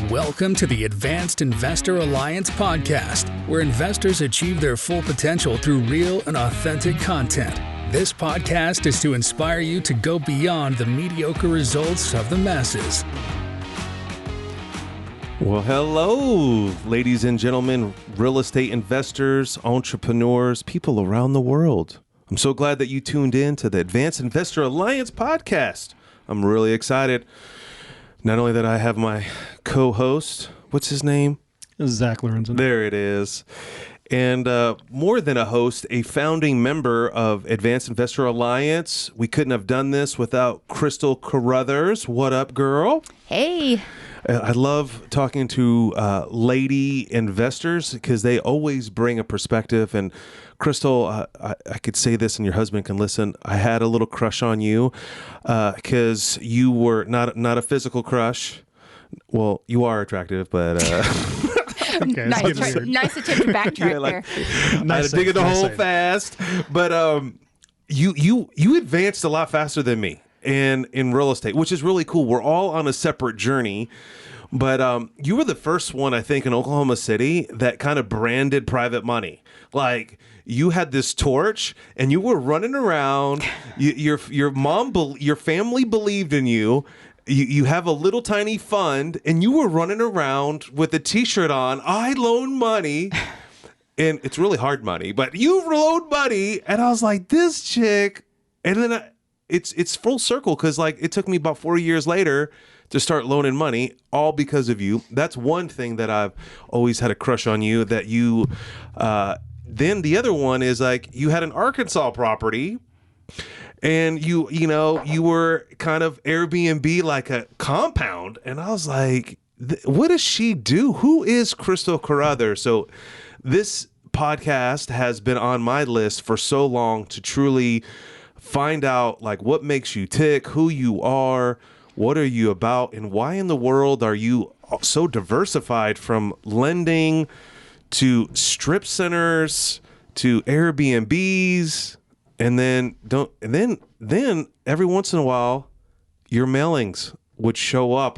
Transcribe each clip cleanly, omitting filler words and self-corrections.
Welcome to the Advanced Investor Alliance podcast, where investors achieve their full potential through real and authentic content. This podcast is to inspire you to go beyond the mediocre results of the masses. Well, hello, ladies and gentlemen, real estate investors, entrepreneurs, people around the world. I'm so glad that you tuned in to the Advanced Investor Alliance podcast. I'm really excited. Not only that I have my co-host, what's his name? Zach Lorenzen. There it is. And more than a host, a founding member of Advanced Investor Alliance. We couldn't have done this without Crystal Caruthers. What up, girl? Hey. I love talking to lady investors because they always bring a perspective. And Crystal, I could say this and your husband can listen. I had a little crush on you because you were not a physical crush. Well, you are attractive, but... Okay, nice attempt to backtrack there. I had to dig in the hole fast. But you advanced a lot faster than me in real estate, which is really cool. We're all on a separate journey. But you were the first one, I think, in Oklahoma City that kind of branded private money. Like, you had this torch, and you were running around. Your mom, your family believed in you. You have a little tiny fund, and you were running around with a T-shirt on. I loan money, and it's really hard money, but you loan money, and I was like, this chick. And then it's full circle because like it took me about 4 years later to start loaning money, all because of you. That's one thing that I've always had a crush on you. That you. Then the other one is like you had an Arkansas property. And you were kind of Airbnb like a compound. And I was like, what does she do? Who is Crystal Caruthers? So this podcast has been on my list for so long to truly find out like what makes you tick, who you are, what are you about, and why in the world are you so diversified from lending to strip centers to Airbnbs. And then every once in a while, your mailings would show up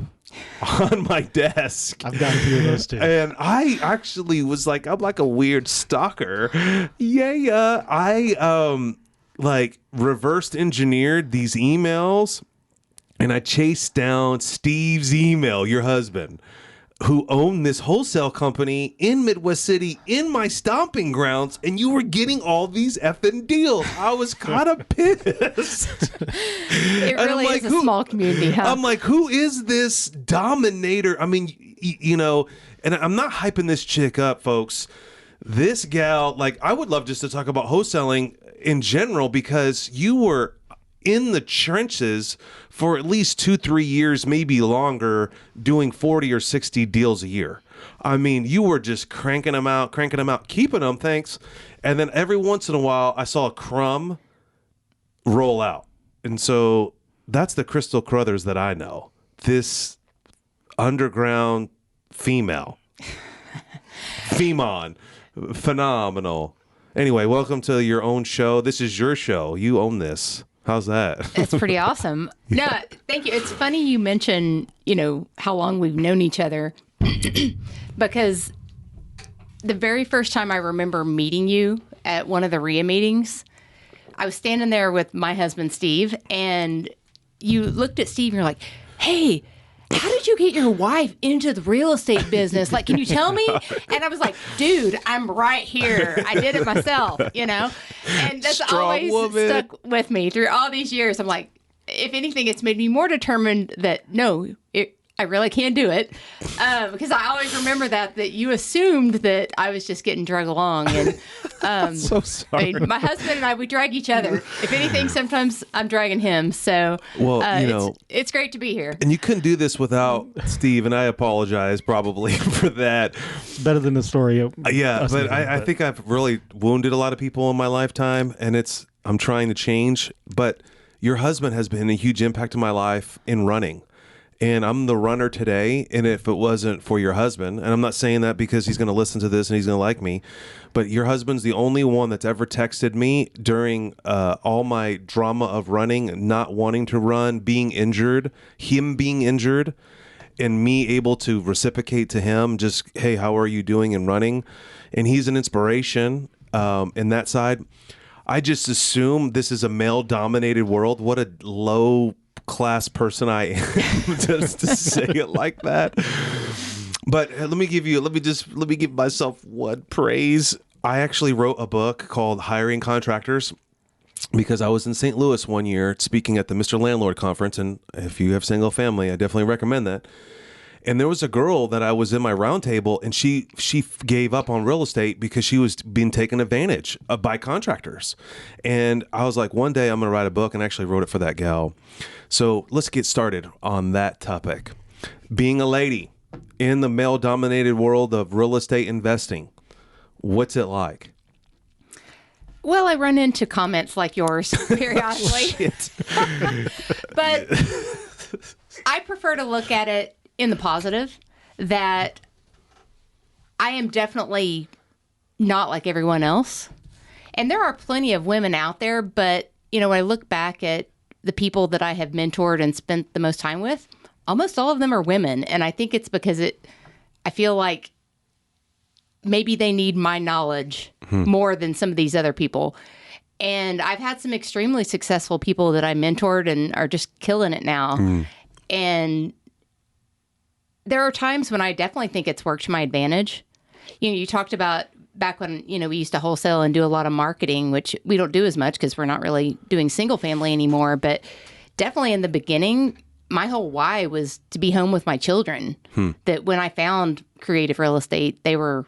on my desk. I've gotten a few of those too. And I actually was like, I'm like a weird stalker. Yeah. I like reversed engineered these emails, and I chased down Steve's email, your husband, who owned this wholesale company in Midwest City in my stomping grounds, and you were getting all these effing deals. I was kind of pissed. It really is a small community, huh? I'm like, who is this dominator? I mean, and I'm not hyping this chick up, folks. This gal, like, I would love just to talk about wholesaling in general because you were in the trenches for at least 2-3 years, maybe longer, doing 40 or 60 deals a year. I mean, you were just cranking them out, keeping them, thanks. And then every once in a while, I saw a crumb roll out. And so that's the Crystal Caruthers that I know. This underground female. Femon. Phenomenal. Anyway, welcome to your own show. This is your show. You own this. How's that? It's pretty awesome. No, thank you. It's funny you mention, how long we've known each other because the very first time I remember meeting you at one of the RIA meetings, I was standing there with my husband, Steve, and you looked at Steve and you're like, hey, how did you get your wife into the real estate business? Like, can you tell me? And I was like, dude, I'm right here. I did it myself, And that's always stuck with me through all these years. I'm like, if anything, it's made me more determined that, no, I really can do it. Because I always remember that you assumed that I was just getting drug along. And I'm so sorry. My husband and I, we drag each other. If anything, sometimes I'm dragging him. So it's great to be here. And you couldn't do this without Steve, and I apologize probably for that. It's better than the story of I think I've really wounded a lot of people in my lifetime, and I'm trying to change. But your husband has been a huge impact in my life in running. And I'm the runner today, and if it wasn't for your husband, and I'm not saying that because he's going to listen to this and he's going to like me, but your husband's the only one that's ever texted me during all my drama of running, not wanting to run, being injured, him being injured, and me able to reciprocate to him, just, hey, how are you doing and running? And he's an inspiration in that side. I just assume this is a male-dominated world. What a low-class person I am just to say it like that. But let me give myself one praise. I actually wrote a book called Hiring Contractors because I was in St. Louis one year speaking at the Mr. Landlord Conference. And if you have single family, I definitely recommend that. And there was a girl that I was in my roundtable, and she gave up on real estate because she was being taken advantage of by contractors. And I was like, one day I'm going to write a book, and actually wrote it for that gal. So let's get started on that topic. Being a lady in the male-dominated world of real estate investing, what's it like? Well, I run into comments like yours periodically. But I prefer to look at it in the positive, that I am definitely not like everyone else. And there are plenty of women out there, but, when I look back at the people that I have mentored and spent the most time with, almost all of them are women. And I think it's because I feel like maybe they need my knowledge more than some of these other people. And I've had some extremely successful people that I mentored and are just killing it now. And there are times when I definitely think it's worked to my advantage. You talked about back when, we used to wholesale and do a lot of marketing, which we don't do as much because we're not really doing single family anymore. But definitely in the beginning, my whole why was to be home with my children. That when I found creative real estate, they were,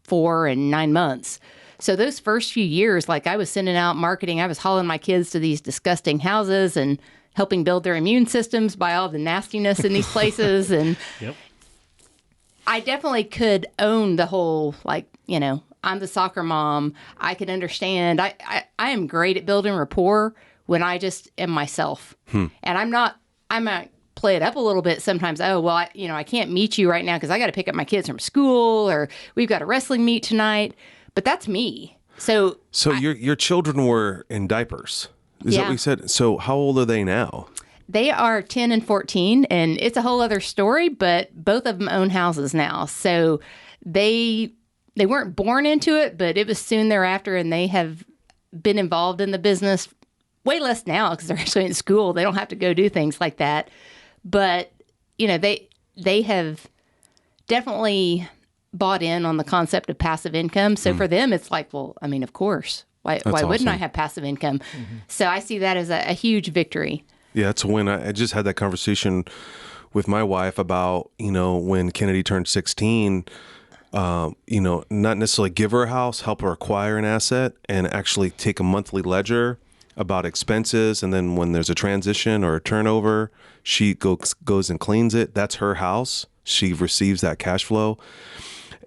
4 and 9 months. So those first few years, like I was sending out marketing, I was hauling my kids to these disgusting houses and helping build their immune systems by all the nastiness in these places. And Yep. I definitely could own the whole, I'm the soccer mom. I can understand. I am great at building rapport when I just am myself. And I might play it up a little bit sometimes. Oh, well, I can't meet you right now because I got to pick up my kids from school, or we've got a wrestling meet tonight. But that's me. So your children were in diapers. Is that what you said? So how old are they now? They are 10 and 14, and it's a whole other story, but both of them own houses now. So they weren't born into it, but it was soon thereafter, and they have been involved in the business way less now because they're actually in school. They don't have to go do things like that. But, they have definitely bought in on the concept of passive income. So for them, it's like, well, of course. Why wouldn't awesome. I have passive income? So I see that as a huge victory. Yeah, it's when I just had that conversation with my wife about, when Kennedy turned 16, not necessarily give her a house, help her acquire an asset, and actually take a monthly ledger about expenses. And then when there's a transition or a turnover, she goes and cleans it. That's her house. She receives that cash flow.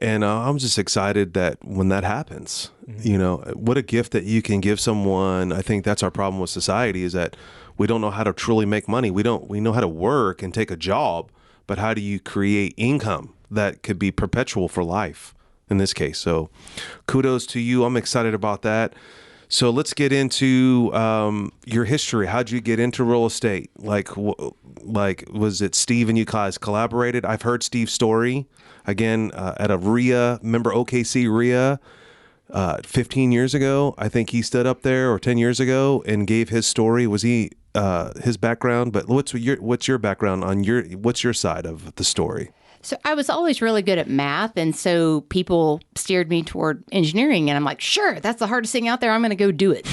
And I'm just excited that when that happens, what a gift that you can give someone. I think that's our problem with society, is that we don't know how to truly make money. We know how to work and take a job, but how do you create income that could be perpetual for life in this case? So kudos to you. I'm excited about that. So let's get into your history. How'd you get into real estate? Like, was it Steve and you guys collaborated? I've heard Steve's story again at a RIA, remember OKC RIA 15 years ago? I think he stood up there, or 10 years ago, and gave his story. Was he his background? But what's your background on what's your side of the story? So I was always really good at math, and so people steered me toward engineering, and I'm like, sure, that's the hardest thing out there. I'm going to go do it.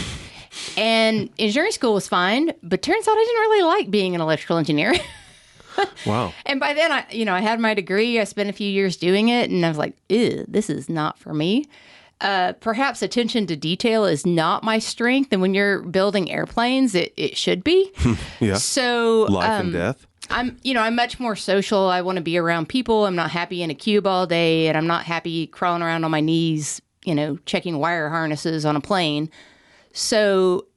And engineering school was fine, but turns out I didn't really like being an electrical engineer. Wow. And by then, I had my degree. I spent a few years doing it, and I was like, ew, this is not for me. Perhaps attention to detail is not my strength, and when you're building airplanes, it should be. Yeah. So life and death. I'm much more social. I want to be around people. I'm not happy in a cube all day, and I'm not happy crawling around on my knees, checking wire harnesses on a plane. So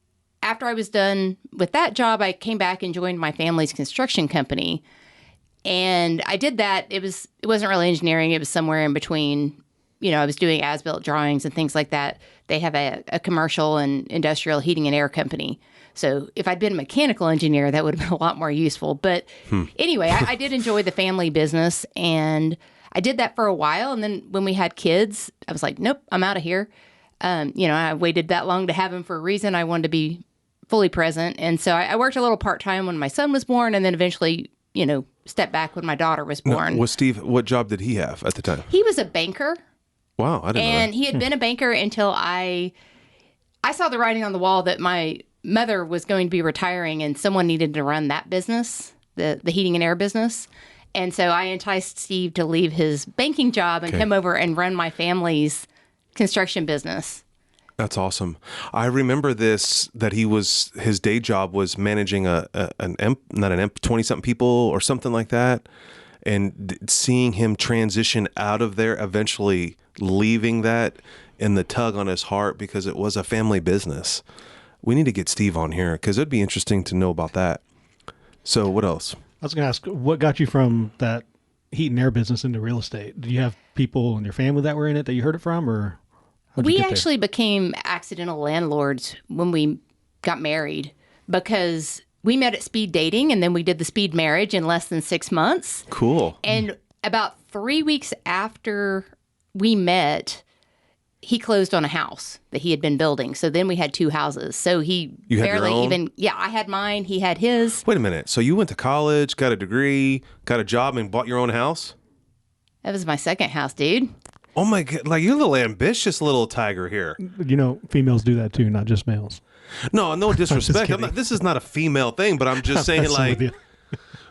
after I was done with that job, I came back and joined my family's construction company. And I did that. It wasn't really engineering. It was somewhere in between. I was doing as-built drawings and things like that. They have a commercial and industrial heating and air company. So if I'd been a mechanical engineer, that would have been a lot more useful. But anyway, I did enjoy the family business, and I did that for a while. And then when we had kids, I was like, nope, I'm out of here. I waited that long to have him for a reason. I wanted to be fully present. And so I worked a little part-time when my son was born, and then eventually, stepped back when my daughter was born. Was Steve, what job did he have at the time? He was a banker. Wow, I didn't know that. And he had been a banker until I saw the writing on the wall that my mother was going to be retiring and someone needed to run that business, the heating and air business. And so I enticed Steve to leave his banking job and come over and run my family's construction business. That's awesome. I remember that his day job was managing not an 20-something people or something like that. And seeing him transition out of there, eventually leaving that and the tug on his heart because it was a family business. We need to get Steve on here because it'd be interesting to know about that. So what else? I was going to ask, what got you from that heat and air business into real estate? Do you have people in your family that were in it that you heard it from, or how'd you We get there? actually became accidental landlords when we got married because we met at speed dating and then we did the speed marriage in less than 6 months. Cool. And about 3 weeks after we met, he closed on a house that he had been building. So then we had 2 houses. So he You had your barely own? even, I had mine, he had his. Wait a minute. So you went to college, got a degree, got a job, and bought your own house? That was my second house, dude. Oh my God. Like, you're a little ambitious little tiger here. Females do that too, not just males. No disrespect. kidding. This is not a female thing, but I'm just saying, Messing with you.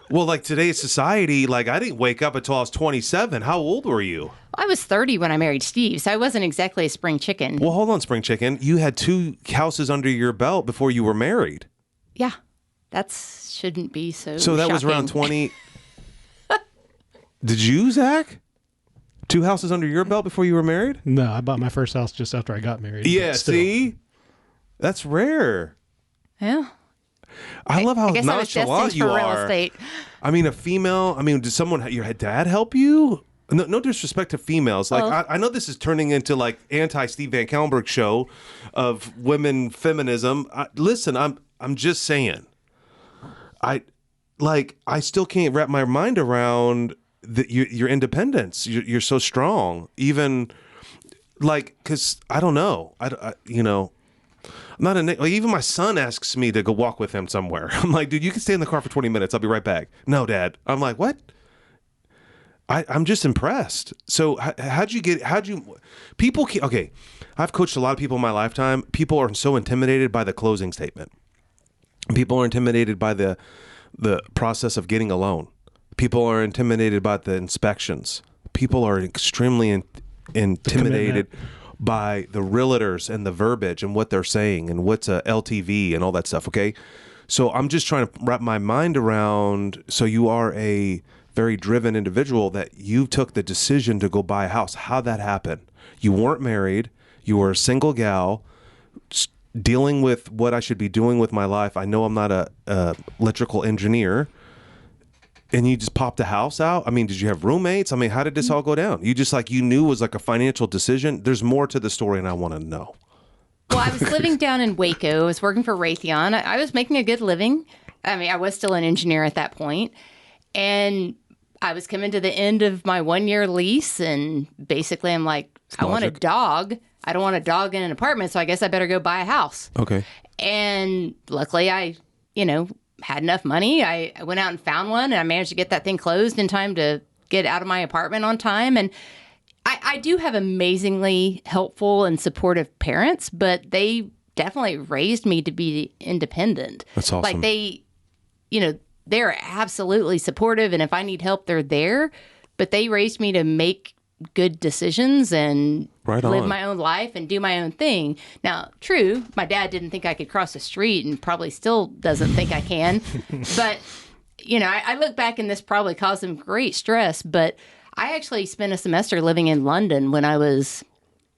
well, like today's society, like I didn't wake up until I was 27. How old were you? I was 30 when I married Steve, so I wasn't exactly a spring chicken. Well, hold on, Spring Chicken. You had 2 houses under your belt before you were married. Yeah, that shouldn't be so So that was around shocking. 20. Did you, Zach? 2 houses under your belt before you were married? No, I bought my first house just after I got married. Yeah, but still. see? That's rare. Yeah. I love how I guess I was nonchalant destined you for real are. estate. I mean, did someone, your dad help you? No disrespect to females. Like, I know this is turning into like anti-Steve Van Kellenberg show of women feminism. Listen, I'm just saying. I still can't wrap my mind around your independence. You're so strong. Even like, cause I don't know. I'm not even my son asks me to go walk with him somewhere. I'm like, dude, you can stay in the car for 20 minutes. I'll be right back. No, Dad. I'm like, what? I'm just impressed. So okay, I've coached a lot of people in my lifetime. People are so intimidated by the closing statement. People are intimidated by the process of getting a loan. People are intimidated by the inspections. People are extremely intimidated by the realtors and the verbiage and what they're saying and what's a LTV and all that stuff. Okay. So I'm just trying to wrap my mind around. So you are a very driven individual that you took the decision to go buy a house. How'd that happen? You weren't married. You were a single gal dealing with what I should be doing with my life. I know I'm not a electrical engineer. And you just popped a house out? I mean, did you have roommates? I mean, how did this all go down? You knew it was like a financial decision? There's more to the story, and I want to know. Well, I was living down in Waco. I was working for Raytheon. I was making a good living. I mean, I was still an engineer at that point. And I was coming to the end of my 1-year lease. And basically, I'm like, I want a dog. I don't want a dog in an apartment, so I guess I better go buy a house. Okay. And luckily, I had enough money. I went out and found one, and I managed to get that thing closed in time to get out of my apartment on time. And I do have amazingly helpful and supportive parents, but they definitely raised me to be independent. That's awesome. Like they're absolutely supportive, and if I need help, they're there. But they raised me to make good decisions and live my own life and do my own thing. Now, true, my dad didn't think I could cross the street and probably still doesn't think I can. But, I look back and this probably caused him great stress. But I actually spent a semester living in London when I was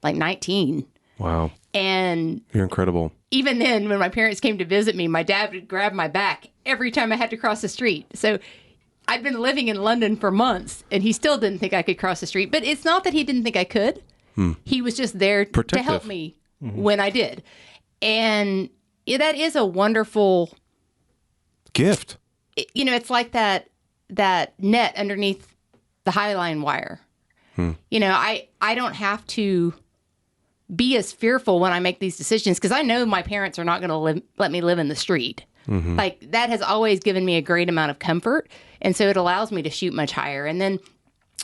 like 19. Wow. And you're incredible. Even then, when my parents came to visit me, my dad would grab my back every time I had to cross the street. So I'd been living in London for months, and he still didn't think I could cross the street. But it's not that he didn't think I could. He was just there to help me when I did. And, that is a wonderful gift. It's like that net underneath the Highline wire. I don't have to be as fearful when I make these decisions because I know my parents are not going to let me live in the street. Like that has always given me a great amount of comfort. And so it allows me to shoot much higher. And then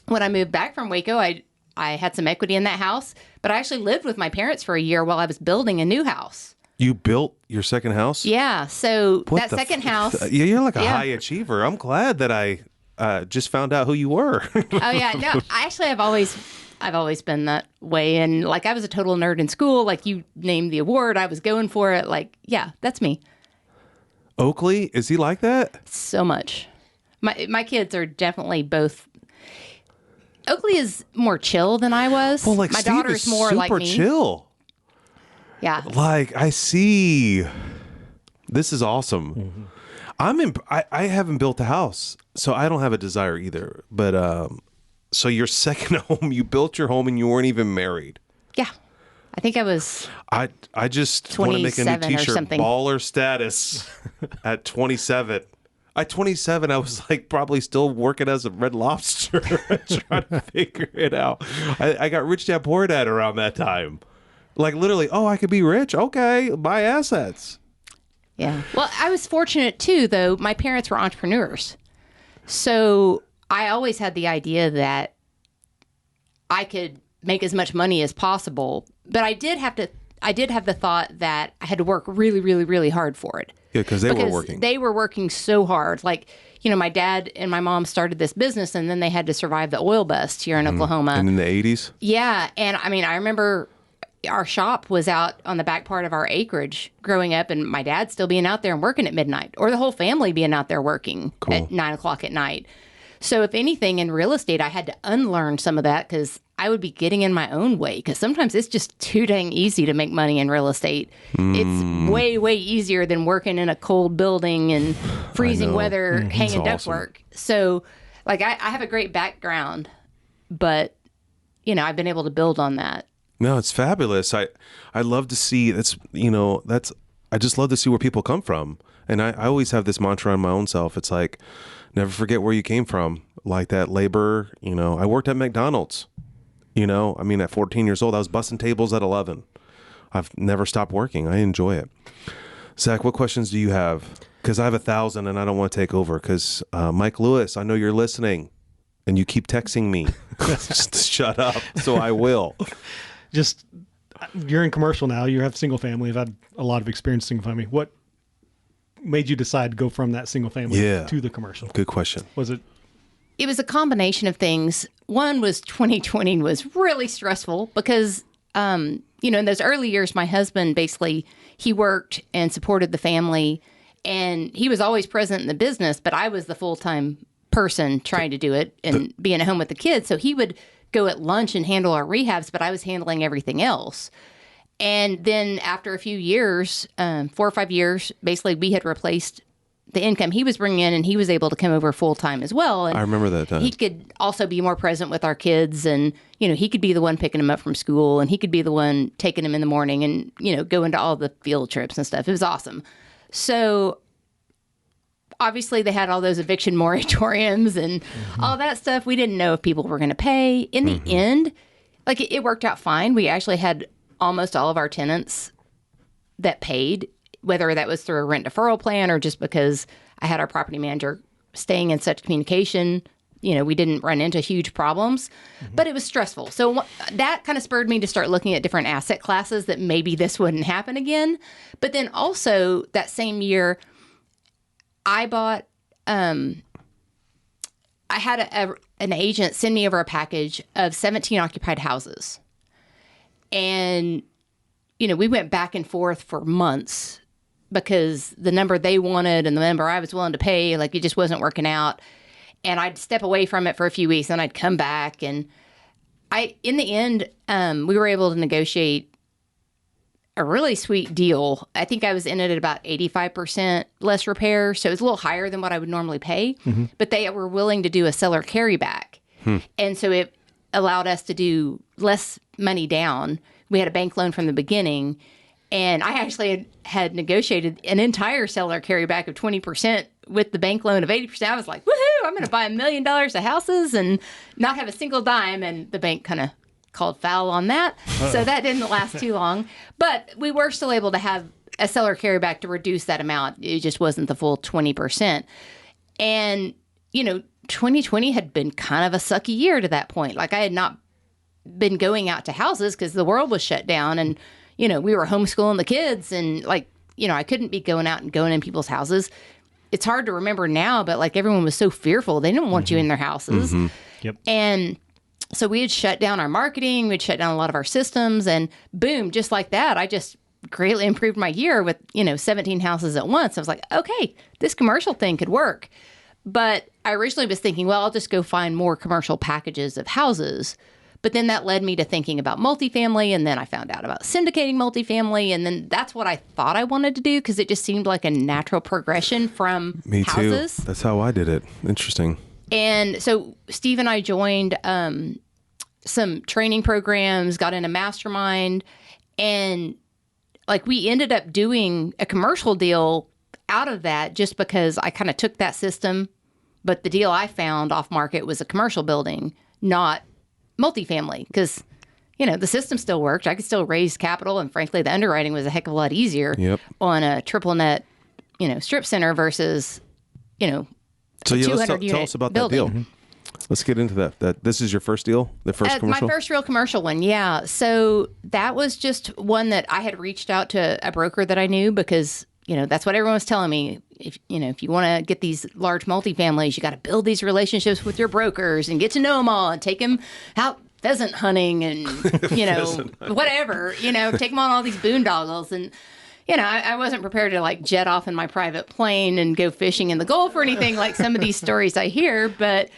when I moved back from Waco, I had some equity in that house, but I actually lived with my parents for a year while I was building a new house. You built your second house? Yeah. So that second house. Yeah, you're like a high achiever. I'm glad that I just found out who you were. Oh yeah. No, I've always been that way. And like, I was a total nerd in school. Like you named the award. I was going for it. Like, yeah, that's me. Oakley, is he like that? So much. My kids are definitely both. Oakley is more chill than I was. Well, like my Steve daughter's is more super like me. chill. Yeah. Like I see. This is awesome. I haven't built a house, so I don't have a desire either. But so your second home, you built your home and you weren't even married. Yeah. I think I was. I just want to make a new 27 or t-shirt. something. Baller status at 27. At 27, I was like probably still working as a Red Lobster, trying to figure it out. I got Rich Dad Poor Dad around that time. Like literally, I could be rich. Okay, buy assets. Yeah. Well, I was fortunate too, though. My parents were entrepreneurs. So I always had the idea that I could make as much money as possible. But I did have the thought that I had to work really, really, really hard for it. Yeah, because they were working. They were working so hard. Like, my dad and my mom started this business and then they had to survive the oil bust here in Oklahoma. And in the 80s? Yeah. And I mean, I remember our shop was out on the back part of our acreage growing up and my dad still being out there and working at midnight or the whole family being out there working at 9 o'clock at night. So if anything in real estate, I had to unlearn some of that because I would be getting in my own way because sometimes it's just too dang easy to make money in real estate. It's way, way easier than working in a cold building and freezing weather, hanging ductwork. So like I have a great background, but I've been able to build on that. No, it's fabulous. I love to see I just love to see where people come from. And I always have this mantra on my own self. It's like, never forget where you came from. Like that labor, I worked at McDonald's, at 14 years old, I was bussing tables at 11. I've never stopped working. I enjoy it. Zach, what questions do you have? Because I have 1,000 and I don't want to take over because Mike Lewis, I know you're listening and you keep texting me. Just shut up. So I will. Just, you're in commercial now. You have single family. I've had a lot of experience single family. What made you decide to go from that single family to the commercial? Good question. Was it? It was a combination of things. One was 2020 was really stressful because, in those early years, my husband basically, he worked and supported the family and he was always present in the business, but I was the full-time person trying to do it and being at home with the kids. So he would go at lunch and handle our rehabs, but I was handling everything else. And then after a few years, 4 or 5 years, basically we had replaced the income he was bringing in and he was able to come over full time as well. And I remember that time. He could also be more present with our kids and, he could be the one picking them up from school and he could be the one taking them in the morning and, go into all the field trips and stuff. It was awesome. So obviously they had all those eviction moratoriums and all that stuff. We didn't know if people were going to pay. In the end, like it worked out fine. We actually had almost all of our tenants that paid, whether that was through a rent deferral plan or just because I had our property manager staying in such communication. We didn't run into huge problems, but it was stressful. So that kind of spurred me to start looking at different asset classes that maybe this wouldn't happen again. But then also that same year, I bought, I had an agent send me over a package of 17 occupied houses. And, we went back and forth for months because the number they wanted and the number I was willing to pay, like it just wasn't working out. And I'd step away from it for a few weeks and I'd come back. And in the end, we were able to negotiate a really sweet deal. I think I was in it at about 85% less repair. So it was a little higher than what I would normally pay, but they were willing to do a seller carryback. And so it allowed us to do less money down. We had a bank loan from the beginning And I actually had negotiated an entire seller carryback of 20% with the bank loan of 80%. I was like, woohoo, I'm going to buy $1 million of houses and not have a single dime. And the bank kind of called foul on that. So that didn't last too long. But we were still able to have a seller carryback to reduce that amount. It just wasn't the full 20%. And, 2020 had been kind of a sucky year to that point. Like I had not been going out to houses because the world was shut down and, we were homeschooling the kids and I couldn't be going out and going in people's houses. It's hard to remember now, but like everyone was so fearful. They didn't want you in their houses. Mm-hmm. Yep. And so we had shut down our marketing. We'd shut down a lot of our systems and boom, just like that, I just greatly improved my year with, 17 houses at once. I was like, okay, this commercial thing could work. But I originally was thinking, well, I'll just go find more commercial packages of houses. But then that led me to thinking about multifamily, and then I found out about syndicating multifamily, and then that's what I thought I wanted to do because it just seemed like a natural progression from Me houses. too. That's how I did it. Interesting. And so Steve and I joined some training programs, got in a mastermind, and we ended up doing a commercial deal out of that just because I kind of took that system, but the deal I found off market was a commercial building, not multifamily, because the system still worked. I could still raise capital, and frankly, the underwriting was a heck of a lot easier on a triple net, strip center versus, So let's tell us about building. that deal. Mm-hmm. Let's get into that. That this is your first deal, the first commercial. My first real commercial one, yeah. So that was just one that I had reached out to a broker that I knew because that's what everyone was telling me. If you want to get these large multifamilies, you got to build these relationships with your brokers and get to know them all and take them out pheasant hunting and, whatever, take them on all these boondoggles. And, I wasn't prepared to jet off in my private plane and go fishing in the Gulf or anything like some of these stories I hear. But,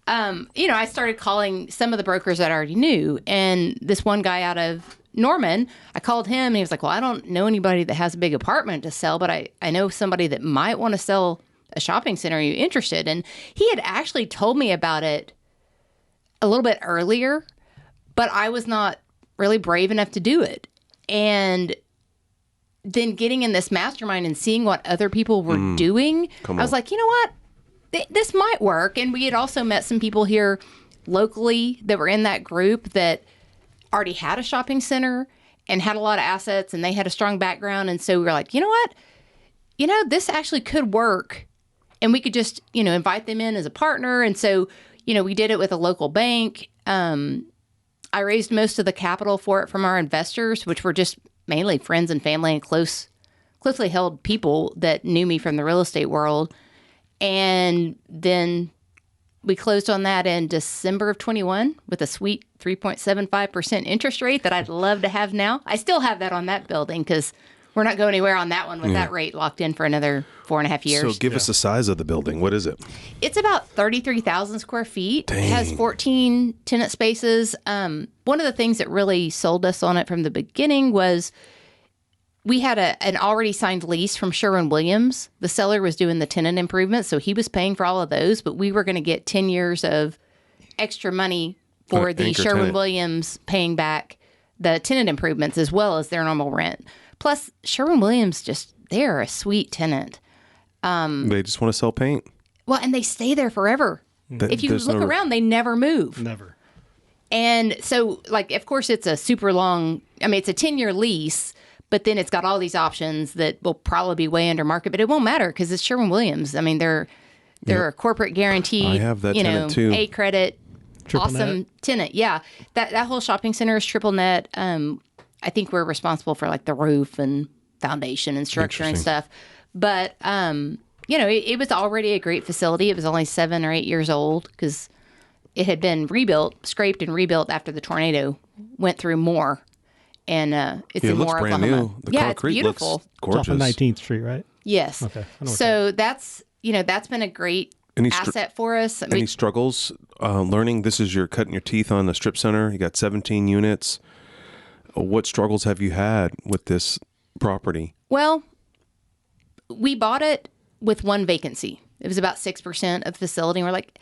I started calling some of the brokers that I already knew. And this one guy out of Norman, I called him and he was like, well, I don't know anybody that has a big apartment to sell, but I know somebody that might want to sell a shopping center. Are you interested? And he had actually told me about it a little bit earlier, but I was not really brave enough to do it. And then getting in this mastermind and seeing what other people were doing, I was like, you know what? This might work. And we had also met some people here locally that were in that group that already had a shopping center and had a lot of assets, and they had a strong background. And so we were like, you know what? This actually could work. And we could just, invite them in as a partner. And so, we did it with a local bank. I raised most of the capital for it from our investors, which were just mainly friends and family and closely held people that knew me from the real estate world. And then we closed on that in December of 21 with a sweet 3.75% interest rate that I'd love to have now. I still have that on that building because we're not going anywhere on that one with that rate locked in for another 4.5 years. So give us the size of the building. What is it? It's about 33,000 square feet. Dang. It has 14 tenant spaces. One of the things that really sold us on it from the beginning was we had an already signed lease from Sherwin-Williams. The seller was doing the tenant improvements, so he was paying for all of those, but we were going to get 10 years of extra money for the Sherwin-Williams paying back the tenant improvements as well as their normal rent. Plus, Sherwin-Williams they're a sweet tenant. They just want to sell paint. Well, and they stay there forever. If you look around, they never move. Never. And so, of course, it's a super long, it's a 10-year lease, but then it's got all these options that will probably be way under market, but it won't matter because it's Sherwin-Williams. They're a corporate guaranteed, I have that tenant too. A credit, Triple awesome net. tenant. Yeah. That whole shopping center is triple net. I think we're responsible for the roof and foundation and structure and stuff. But, it was already a great facility. It was only 7 or 8 years old because it had been scraped and rebuilt after the tornado went through Moore. And it's in looks Moore, brand Oklahoma. new. The yeah, concrete it's beautiful. looks It's off gorgeous. of 19th Street, right? Yes. Okay. I know what So that's been a great asset for us. Any struggles learning? This is you're cutting your teeth on the strip center. You got 17 units. What struggles have you had with this property? Well, we bought it with one vacancy. It was about 6% of the facility. And we're like,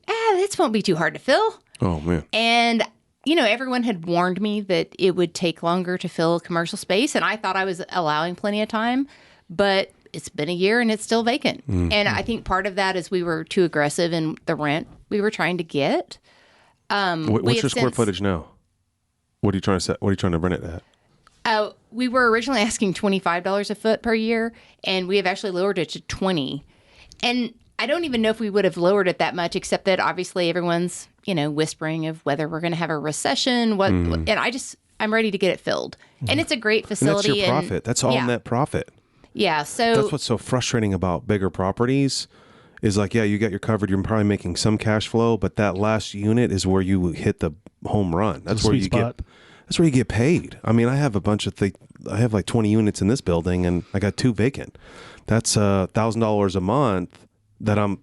this won't be too hard to fill. Oh, man. And everyone had warned me that it would take longer to fill commercial space, and I thought I was allowing plenty of time, but it's been a year and it's still vacant. And I think part of that is we were too aggressive in the rent we were trying to get. What's your square footage now? What are you trying to set? What are you trying to rent it at? We were originally asking $25 a foot per year, and we have actually lowered it to $20. And I don't even know if we would have lowered it that much, except that obviously everyone's, whispering of whether we're going to have a recession. And I'm ready to get it filled. And it's a great facility. And that's your profit. That's all net profit. Yeah. So that's what's so frustrating about bigger properties is like, yeah, you got your covered. You're probably making some cash flow, but that last unit is where you hit the home run. That's where you get. That's where you get paid. I mean, I have a bunch of I have like 20 units in this building, and I got 2 vacant. That's $1,000 a month that I'm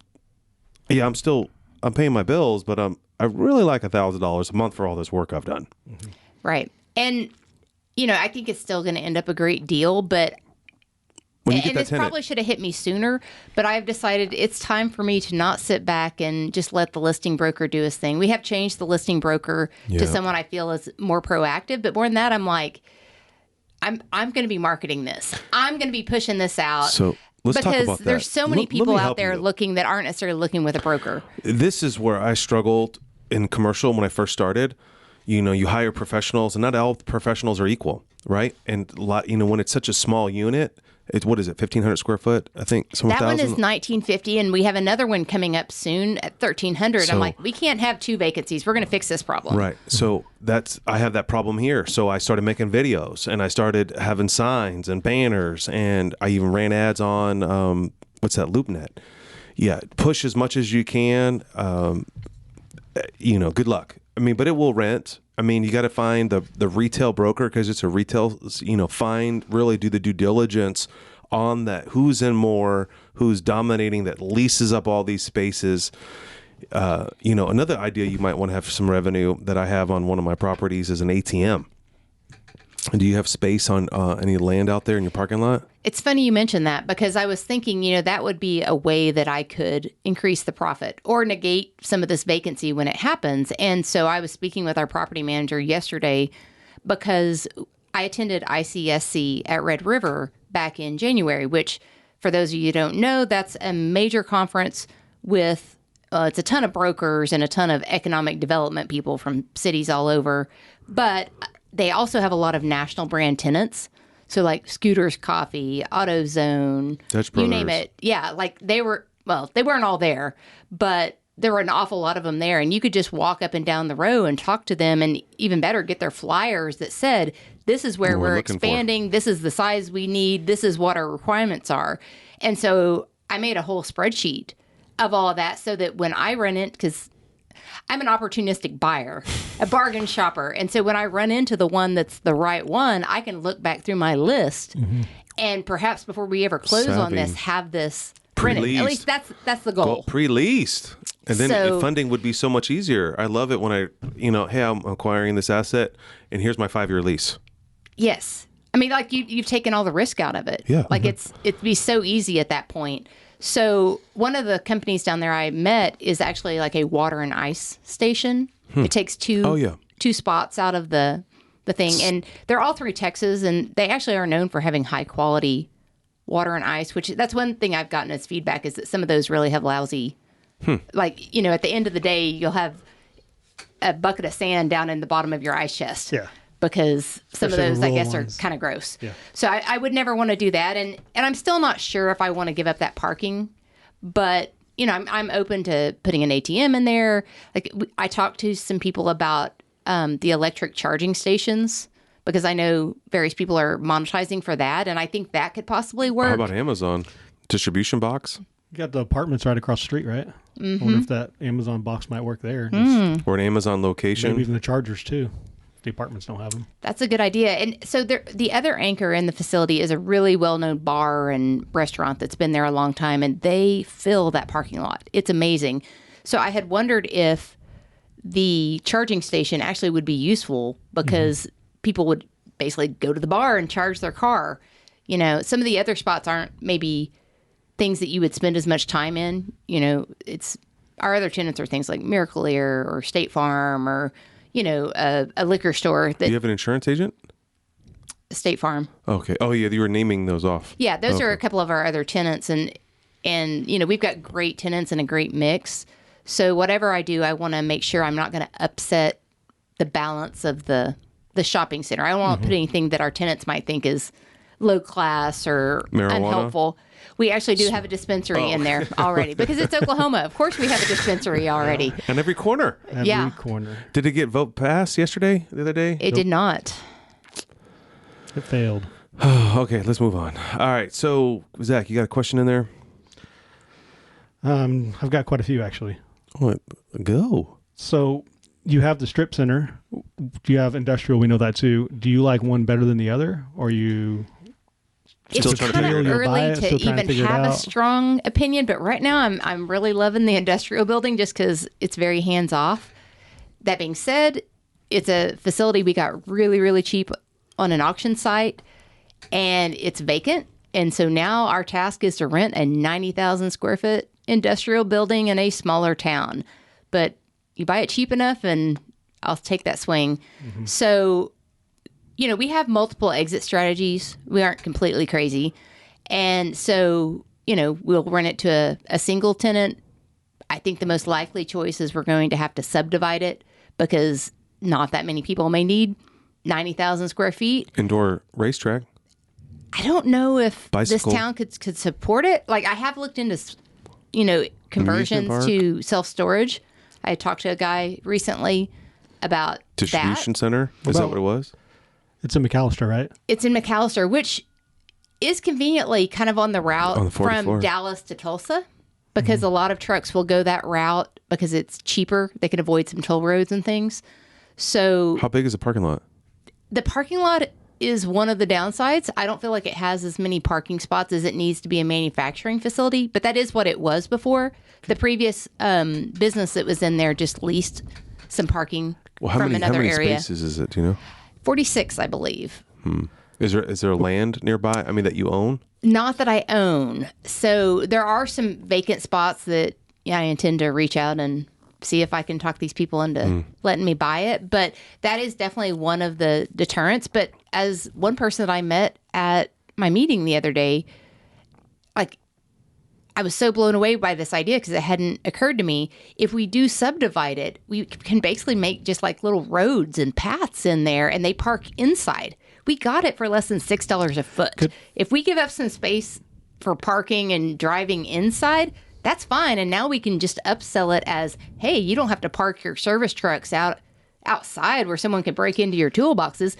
paying my bills, but I really like $1,000 a month for all this work I've done. Right. And, I think it's still going to end up a great deal, but this probably should have hit me sooner, but I've decided it's time for me to not sit back and just let the listing broker do his thing. We have changed the listing broker to someone I feel is more proactive, but more than that, I'm like, I'm going to be marketing this. I'm going to be pushing this out. So let's talk about that. Because there's so many people out there looking that aren't necessarily looking with a broker. This is where I struggled in commercial when I first started. You hire professionals, and not all professionals are equal, right? And when it's such a small unit, what is it, 1,500 square foot? I think that one is 1,950, and we have another one coming up soon at 1,300. I'm like, we can't have 2 vacancies. We're going to fix this problem. Right. So I have that problem here. So I started making videos, and I started having signs and banners, and I even ran ads on what's that, LoopNet? Yeah, push as much as you can. Good luck. I mean, but it will rent. I mean, you got to find the retail broker because it's a retail, really do the due diligence on that. Who's in more, who's dominating, that leases up all these spaces. Another idea you might want to have some revenue that I have on one of my properties is an ATM. Do you have space on any land out there in your parking lot? It's funny you mentioned that because I was thinking, that would be a way that I could increase the profit or negate some of this vacancy when it happens. And so I was speaking with our property manager yesterday because I attended ICSC at Red River back in January, which for those of you who don't know, that's a major conference with it's a ton of brokers and a ton of economic development people from cities all over. But they also have a lot of national brand tenants. So like Scooters Coffee, AutoZone, you name it. Yeah, like they weren't all there, but there were an awful lot of them there. And you could just walk up and down the row and talk to them, and even better, get their flyers that said, this is where we're expanding. This is the size we need. This is what our requirements are. And so I made a whole spreadsheet of all of that so that when I run it, because I'm an opportunistic buyer, a bargain shopper. And so when I run into the one that's the right one, I can look back through my list and perhaps before we ever close on this, have this printed. At least that's the goal. Pre-leased. And then funding would be so much easier. I love it when hey, I'm acquiring this asset and here's my 5-year lease. Yes. I mean, like you've taken all the risk out of it. Yeah. Like it'd be so easy at that point. So one of the companies down there I met is actually like a water and ice station. It takes two spots out of the thing. And they're all through Texas, and they actually are known for having high quality water and ice, which that's one thing I've gotten as feedback is that some of those really have lousy, like, at the end of the day, you'll have a bucket of sand down in the bottom of your ice chest. Yeah. Because some of those, I guess, are kind of gross. Yeah. So I would never want to do that. And I'm still not sure if I want to give up that parking. But, I'm open to putting an ATM in there. Like I talked to some people about the electric charging stations because I know various people are monetizing for that. And I think that could possibly work. How about Amazon? Distribution box? You got the apartments right across the street, right? I wonder if that Amazon box might work there. Or an Amazon location. Maybe even the chargers, too. The apartments don't have them. That's a good idea. And so the other anchor in the facility is a really well-known bar and restaurant that's been there a long time, and they fill that parking lot. It's amazing. So I had wondered if the charging station actually would be useful because people would basically go to the bar and charge their car. Some of the other spots aren't maybe things that you would spend as much time in. It's our other tenants are things like Miracle Air or State Farm or a liquor store. Do you have an insurance agent? State Farm. Okay. Oh yeah, you were naming those off. Yeah, those are a couple of our other tenants, and we've got great tenants and a great mix. So whatever I do, I want to make sure I'm not going to upset the balance of the shopping center. I don't want to put anything that our tenants might think is low class or Marijuana? Unhelpful. We actually do have a dispensary in there already because it's Oklahoma. Of course, we have a dispensary already. And every corner. Every corner. Did it get vote passed yesterday? The other day? It did not. It failed. Okay, let's move on. All right. So, Zach, you got a question in there? I've got quite a few actually. What? Go. So you have the strip center. You have industrial. We know that too. Do you like one better than the other, or you? Still It's trying to kind figure of it out. early to even have a strong opinion, but right now I'm really loving the industrial building just because it's very hands off. That being said, it's a facility we got really, really cheap on an auction site, and it's vacant. And so now our task is to rent a 90,000 square foot industrial building in a smaller town. But you buy it cheap enough, and I'll take that swing. Mm-hmm. So, we have multiple exit strategies. We aren't completely crazy. And so, we'll rent it to a single tenant. I think the most likely choice is we're going to have to subdivide it because not that many people may need 90,000 square feet. Indoor racetrack. I don't know if Bicycle. this town could support it. Like, I have looked into, conversions to self-storage. I talked to a guy recently about Distribution that. center. Is that what it was? It's in McAllister, right? It's in McAllister, which is conveniently kind of on the route On the 44. from Dallas to Tulsa, because a lot of trucks will go that route because it's cheaper. They can avoid some toll roads and things. So How big is the parking lot? the parking lot is one of the downsides. I don't feel like it has as many parking spots as it needs to be a manufacturing facility, but that is what it was before. The previous business that was in there just leased some parking from another how many area. spaces is it? Do you know? 46, I believe. Is there land nearby? I mean, that you own? Not that I own. So there are some vacant spots that I intend to reach out and see if I can talk these people into letting me buy it. But that is definitely one of the deterrents. But as one person that I met at my meeting the other day, like, I was so blown away by this idea because it hadn't occurred to me. If we do subdivide it, we can basically make just like little roads and paths in there, and they park inside. We got it for less than $6 a foot. If we give up some space for parking and driving inside, that's fine. And now we can just upsell it as, hey, you don't have to park your service trucks outside where someone could break into your toolboxes.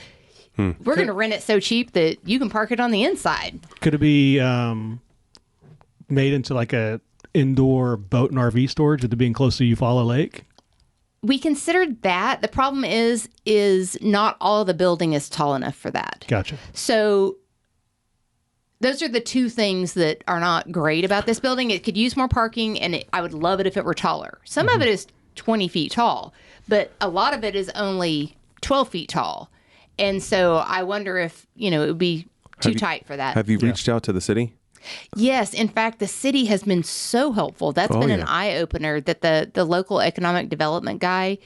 We're going to rent it so cheap that you can park it on the inside. Could it be made into like a indoor boat and RV storage with it being close to Eufaula Lake? We considered that. The problem is not all the building is tall enough for that. Gotcha. So those are the two things that are not great about this building. It could use more parking, and I would love it if it were taller. Some of it is 20 feet tall, but a lot of it is only 12 feet tall. And so I wonder if, it would be too tight for that. Have you reached out to the city? Yes. In fact, the city has been so helpful. That's been an eye-opener that the local economic development guy,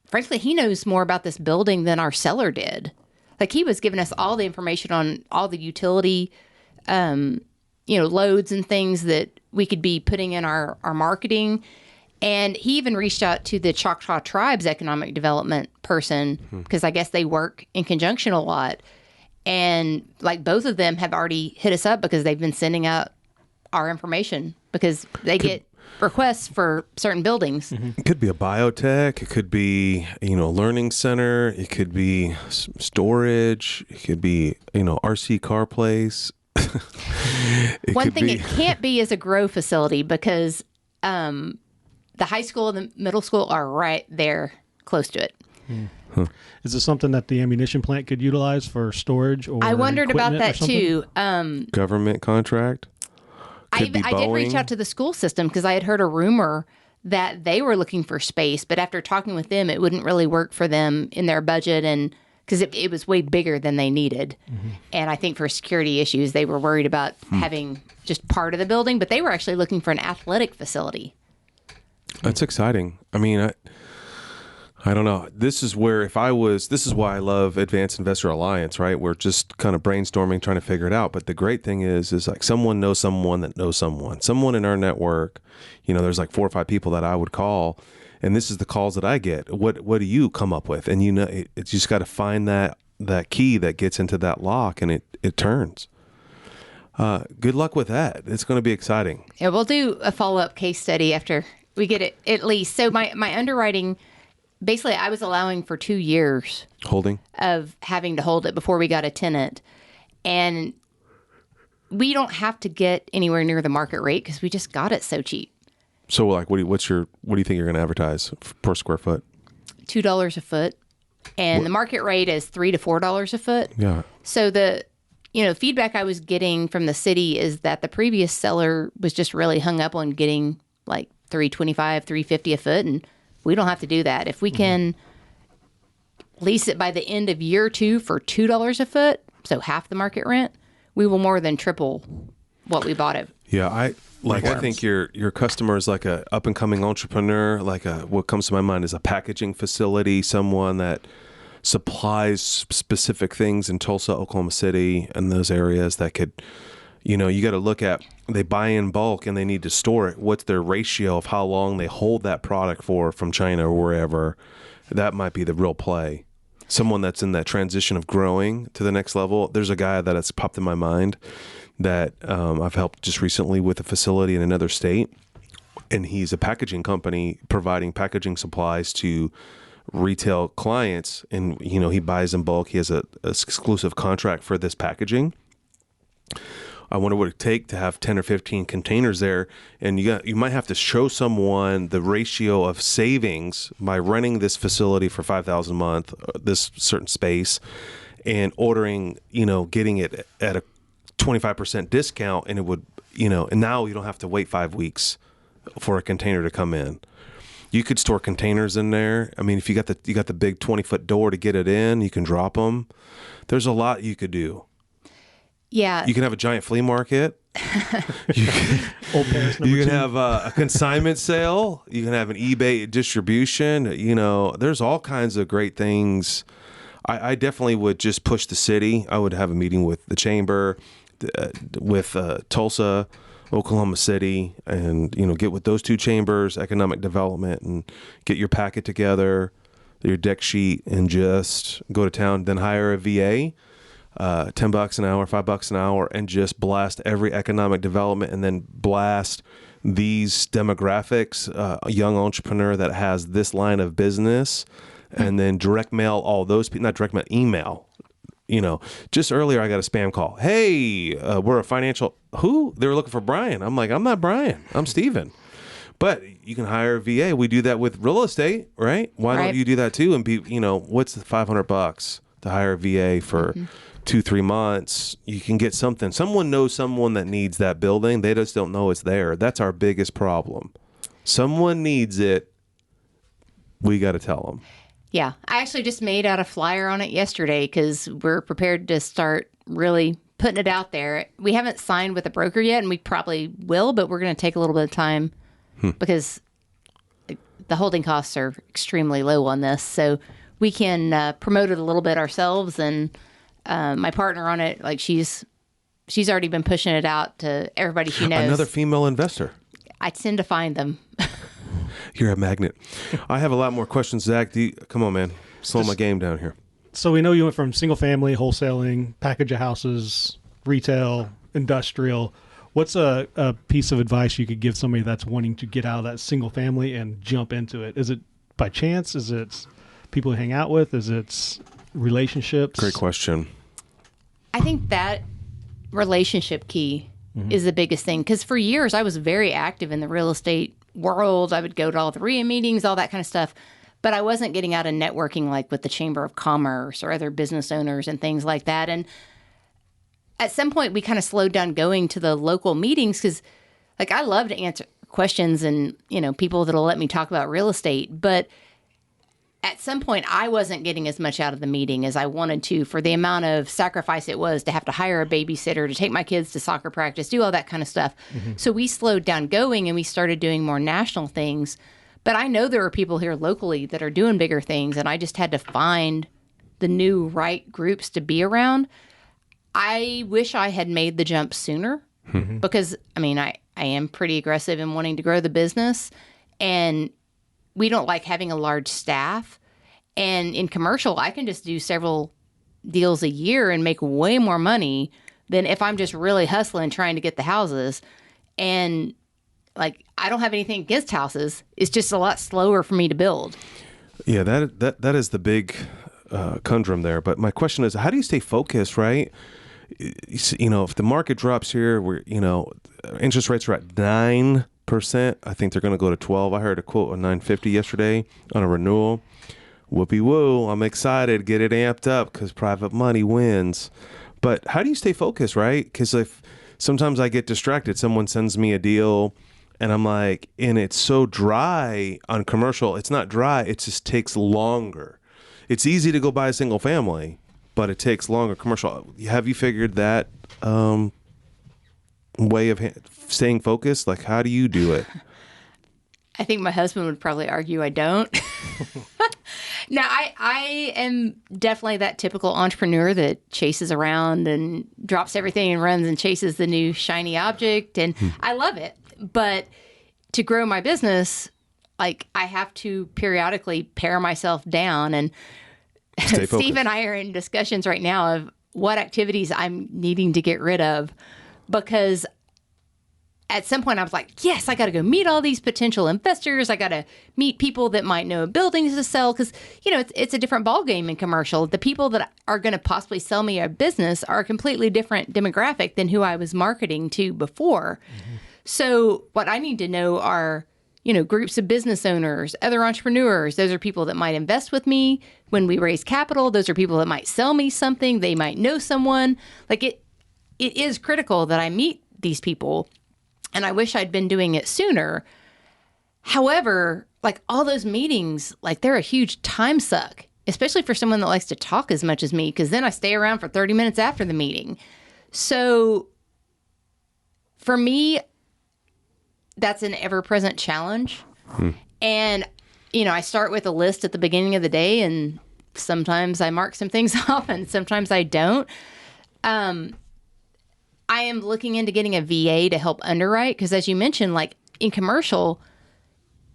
frankly, he knows more about this building than our seller did. Like, he was giving us all the information on all the utility, loads and things that we could be putting in our marketing. And he even reached out to the Choctaw Tribe's economic development person because I guess they work in conjunction a lot. And like both of them have already hit us up because they've been sending out our information because they get requests for certain buildings. It could be a biotech. It could be, a learning center. It could be storage. It could be, RC car place. One thing it can't be is a grow facility because the high school and the middle school are right there close to it. Is this something that the ammunition plant could utilize for storage? Or I wondered about that too. Government contract. I did reach out to the school system because I had heard a rumor that they were looking for space, but after talking with them, it wouldn't really work for them in their budget, and because it was way bigger than they needed. And I think for security issues, they were worried about having just part of the building, but they were actually looking for an athletic facility. That's exciting. I mean, I don't know. This is why I love Advanced Investor Alliance, right? We're just kind of brainstorming, trying to figure it out. But the great thing is like someone knows someone that knows someone in our network. There's like 4 or 5 people that I would call, and this is the calls that I get. What do you come up with? And it's just got to find that key that gets into that lock, and it turns. Good luck with that. It's going to be exciting. Yeah, we'll do a follow-up case study after we get it at least. So my underwriting, basically I was allowing for 2 years of having to hold it before we got a tenant. And we don't have to get anywhere near the market rate because we just got it so cheap. So like, what do you think you're going to advertise per square foot? $2 a foot. And the market rate is $3 to $4 a foot. Yeah. So the feedback I was getting from the city is that the previous seller was just really hung up on getting like $325, $350 a foot, and we don't have to do that. If we can lease it by the end of year 2 for $2 a foot, so half the market rent, we will more than triple what we bought it. Yeah, I think your customer is like a up and coming entrepreneur. What comes to my mind is a packaging facility, someone that supplies specific things in Tulsa, Oklahoma City, and those areas that could, you got to look at, they buy in bulk and they need to store it. What's their ratio of how long they hold that product for from China or wherever? That might be the real play. Someone that's in that transition of growing to the next level. There's a guy that has popped in my mind that I've helped just recently with a facility in another state. And he's a packaging company providing packaging supplies to retail clients, and he buys in bulk. He has a exclusive contract for this packaging. I wonder what it would take to have 10 or 15 containers there, and you might have to show someone the ratio of savings by renting this facility for $5,000 a month, this certain space, and ordering, getting it at a 25% discount, and it would, and now you don't have to wait 5 weeks for a container to come in. You could store containers in there. I mean, if you got the big 20-foot door to get it in, you can drop them. There's a lot you could do. Yeah. You can have a giant flea market. You can have a consignment sale. You can have an eBay distribution. There's all kinds of great things. I definitely would just push the city. I would have a meeting with the chamber, with Tulsa, Oklahoma City, and get with those 2 chambers, economic development, and get your packet together, your deck sheet, and just go to town. Then hire a VA, $10 an hour, $5 an hour, and just blast every economic development, and then blast these demographics, a young entrepreneur that has this line of business, and then direct mail all those people, not direct mail, email. Just earlier I got a spam call. Hey, we're a financial, who? They were looking for Brian. I'm like, I'm not Brian. I'm Steven. But you can hire a VA. We do that with real estate, right? Why don't you do that too? And be, what's the $500 to hire a VA for 2-3 months? You can get something. Someone knows someone that needs that building. They just don't know it's there. That's our biggest problem. Someone needs it. We got to tell them. Yeah, I actually just made out a flyer on it yesterday because we're prepared to start really putting it out there. We haven't signed with a broker yet, and we probably will, but we're going to take a little bit of time because the holding costs are extremely low on this. So we can promote it a little bit ourselves, and my partner on it, like she's already been pushing it out to everybody she knows. Another female investor. I tend to find them. You're a magnet. I have a lot more questions, Zach. Come on, man. Slow my game down here. So we know you went from single family, wholesaling, package of houses, retail, industrial. What's a piece of advice you could give somebody that's wanting to get out of that single family and jump into it? Is it by chance? Is it people you hang out with? Is it relationships? Great question. I think that relationship key is the biggest thing. Because for years, I was very active in the real estate world. I would go to all the RIA meetings, all that kind of stuff. But I wasn't getting out and networking like with the Chamber of Commerce or other business owners and things like that. And at some point, we kind of slowed down going to the local meetings because, like, I love to answer questions and, people that'll let me talk about real estate. But at some point, I wasn't getting as much out of the meeting as I wanted to for the amount of sacrifice it was to have to hire a babysitter, to take my kids to soccer practice, do all that kind of stuff. So we slowed down going and we started doing more national things. But I know there are people here locally that are doing bigger things, and I just had to find the new right groups to be around. I wish I had made the jump sooner because, I mean, I am pretty aggressive in wanting to grow the business, and we don't like having a large staff. And in commercial, I can just do several deals a year and make way more money than if I'm just really hustling trying to get the houses. And like, I don't have anything against houses. It's just a lot slower for me to build. Yeah, that is the big conundrum there. But my question is, how do you stay focused, right? You know, if the market drops here, we're, you know, interest rates are at 9%. I think they're going to go to 12. I heard a quote on 950 yesterday on a renewal. Whoopee woo. I'm excited. Get it amped up because private money wins. But how do you stay focused, right? Because if sometimes I get distracted, someone sends me a deal and I'm like, and it's so dry on commercial. It's not dry. It just takes longer. It's easy to go buy a single family, but it takes longer. Commercial. Have you figured that way of staying focused? Like, how do you do it? I think my husband would probably argue I don't. No, I am definitely that typical entrepreneur that chases around and drops everything and runs and chases the new shiny object. And I love it. But to grow my business, like, I have to periodically pare myself down. And Steve and I are in discussions right now of what activities I'm needing to get rid of, because at some point I was like, yes, I got to go meet all these potential investors. I got to meet people that might know buildings to sell. Because, you know, it's a different ballgame in commercial. The people that are going to possibly sell me a business are a completely different demographic than who I was marketing to before. So what I need to know are, you know, groups of business owners, other entrepreneurs. Those are people that might invest with me when we raise capital. Those are people that might sell me something. They might know someone. Like, it is critical that I meet these people. And I wish I'd been doing it sooner. However, like, all those meetings, like, they're a huge time suck, especially for someone that likes to talk as much as me, because then I stay around for 30 minutes after the meeting. So for me, that's an ever-present challenge. And, you know, I start with a list at the beginning of the day, and sometimes I mark some things off and sometimes I don't. I am looking into getting a VA to help underwrite, because as you mentioned, like, in commercial,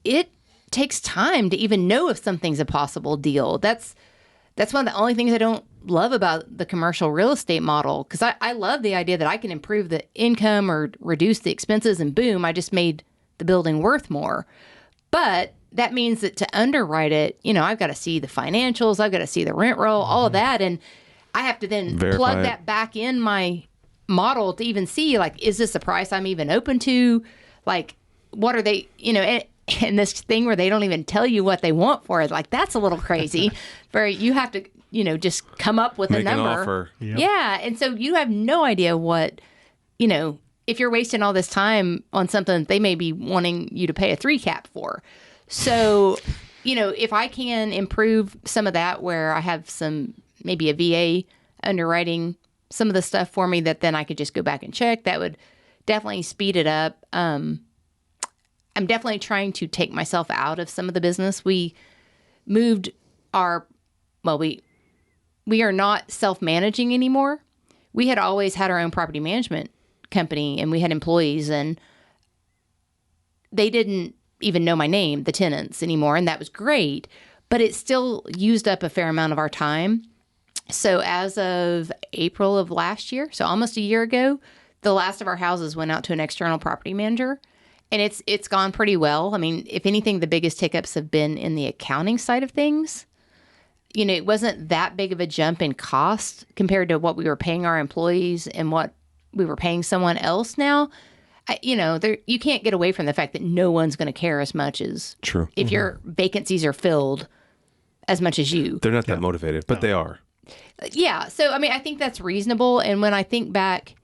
it takes time to even know if something's a possible deal. That's one of the only things I don't love about the commercial real estate model, because I love the idea that I can improve the income or reduce the expenses and boom, I just made the building worth more. But that means that to underwrite it, you know, I've got to see the financials, I've got to see the rent roll, all of that, and I have to then plug that back in my model to even see, like, is this a price I'm even open to? Like, what are they, you know, and this thing where they don't even tell you what they want for it, like, that's a little crazy. Where you have to, you know, just come up with a number. An offer. Yep. Yeah, and so you have no idea what, you know, if you're wasting all this time on something that they may be wanting you to pay a 3 cap for. So, you know, if I can improve some of that, where I have some, maybe a VA underwriting some of the stuff for me that then I could just go back and check, that would definitely speed it up. I'm definitely trying to take myself out of some of the business. We moved we are not self-managing anymore. We had always had our own property management company, and we had employees, and they didn't even know my name, the tenants, anymore, and that was great, but it still used up a fair amount of our time. So as of April of last year, so almost a year ago, the last of our houses went out to an external property manager, and it's gone pretty well. I mean, if anything, the biggest hiccups have been in the accounting side of things. You know, it wasn't that big of a jump in cost compared to what we were paying our employees and what we were paying someone else now. You know, you can't get away from the fact that no one's going to care as much as True. If your vacancies are filled as much as you. They're not that motivated, but they are. Yeah. So, I mean, I think that's reasonable. And when I think back,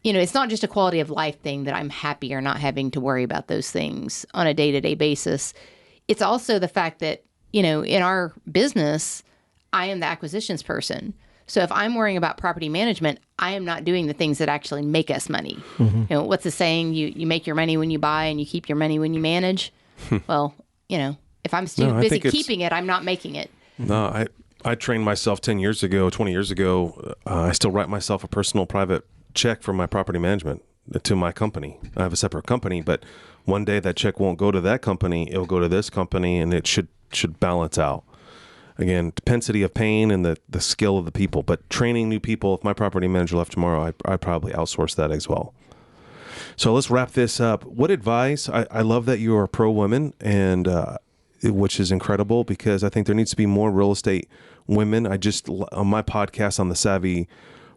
you know, it's not just a quality of life thing that I'm happier not having to worry about those things on a day-to-day basis. It's also the fact that, you know, in our business, I am the acquisitions person. So if I'm worrying about property management, I am not doing the things that actually make us money. You know, what's the saying? You make your money when you buy and you keep your money when you manage. Well, if I'm too No, I busy think keeping it, I'm not making it. No, I trained myself 20 years ago. I still write myself a personal private check for my property management to my company. I have a separate company, but one day that check won't go to that company. It'll go to this company, and it should balance out. Again, density of pain and the skill of the people. But training new people, if my property manager left tomorrow, I'd probably outsource that as well. So let's wrap this up. What advice? I love that you are pro-women, and which is incredible, because I think there needs to be more real estate women. On my podcast on the Savvy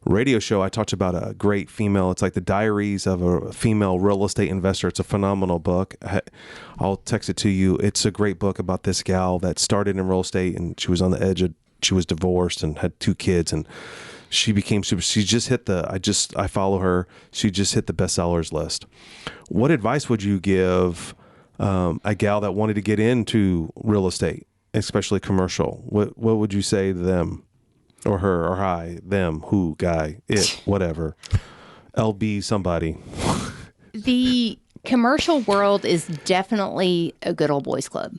radio show, I talked about a great female. It's like the Diaries of a Female Real Estate Investor. It's a phenomenal book. I'll text it to you. It's a great book about this gal that started in real estate, and she was on the edge of, she was divorced and had 2 kids, and she became super. She just hit I follow her. She just hit the bestsellers list. What advice would you give a gal that wanted to get into real estate, especially commercial? What would you say to them? Or her, or hi, them, who, guy, it, whatever. LB, somebody. The commercial world is definitely a good old boys club.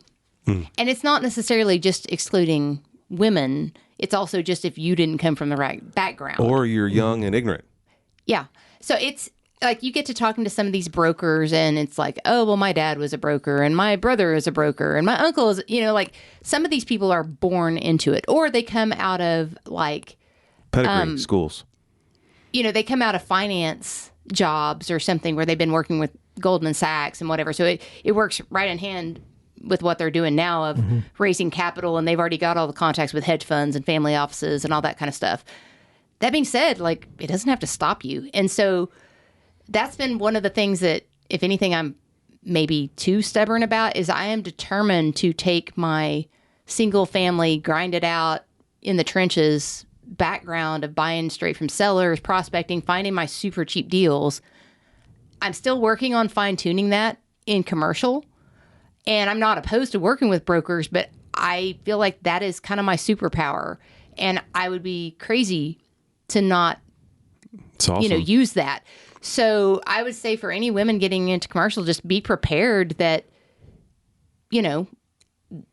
And it's not necessarily just excluding women. It's also just if you didn't come from the right background. Or you're young and ignorant. Yeah. So it's like you get to talking to some of these brokers, and it's like, oh, well, my dad was a broker, and my brother is a broker, and my uncle is, like some of these people are born into it, or they come out of like pedigree schools. They come out of finance jobs or something where they've been working with Goldman Sachs and whatever. So it works right in hand with what they're doing now of raising capital, and they've already got all the contacts with hedge funds and family offices and all that kind of stuff. That being said, like, it doesn't have to stop you. And so that's been one of the things that, if anything, I'm maybe too stubborn about, is I am determined to take my single family, grind it out in the trenches background of buying straight from sellers, prospecting, finding my super cheap deals. I'm still working on fine tuning that in commercial, and I'm not opposed to working with brokers, but I feel like that is kind of my superpower, and I would be crazy to not, It's awesome. Use that. So I would say for any women getting into commercial, just be prepared that,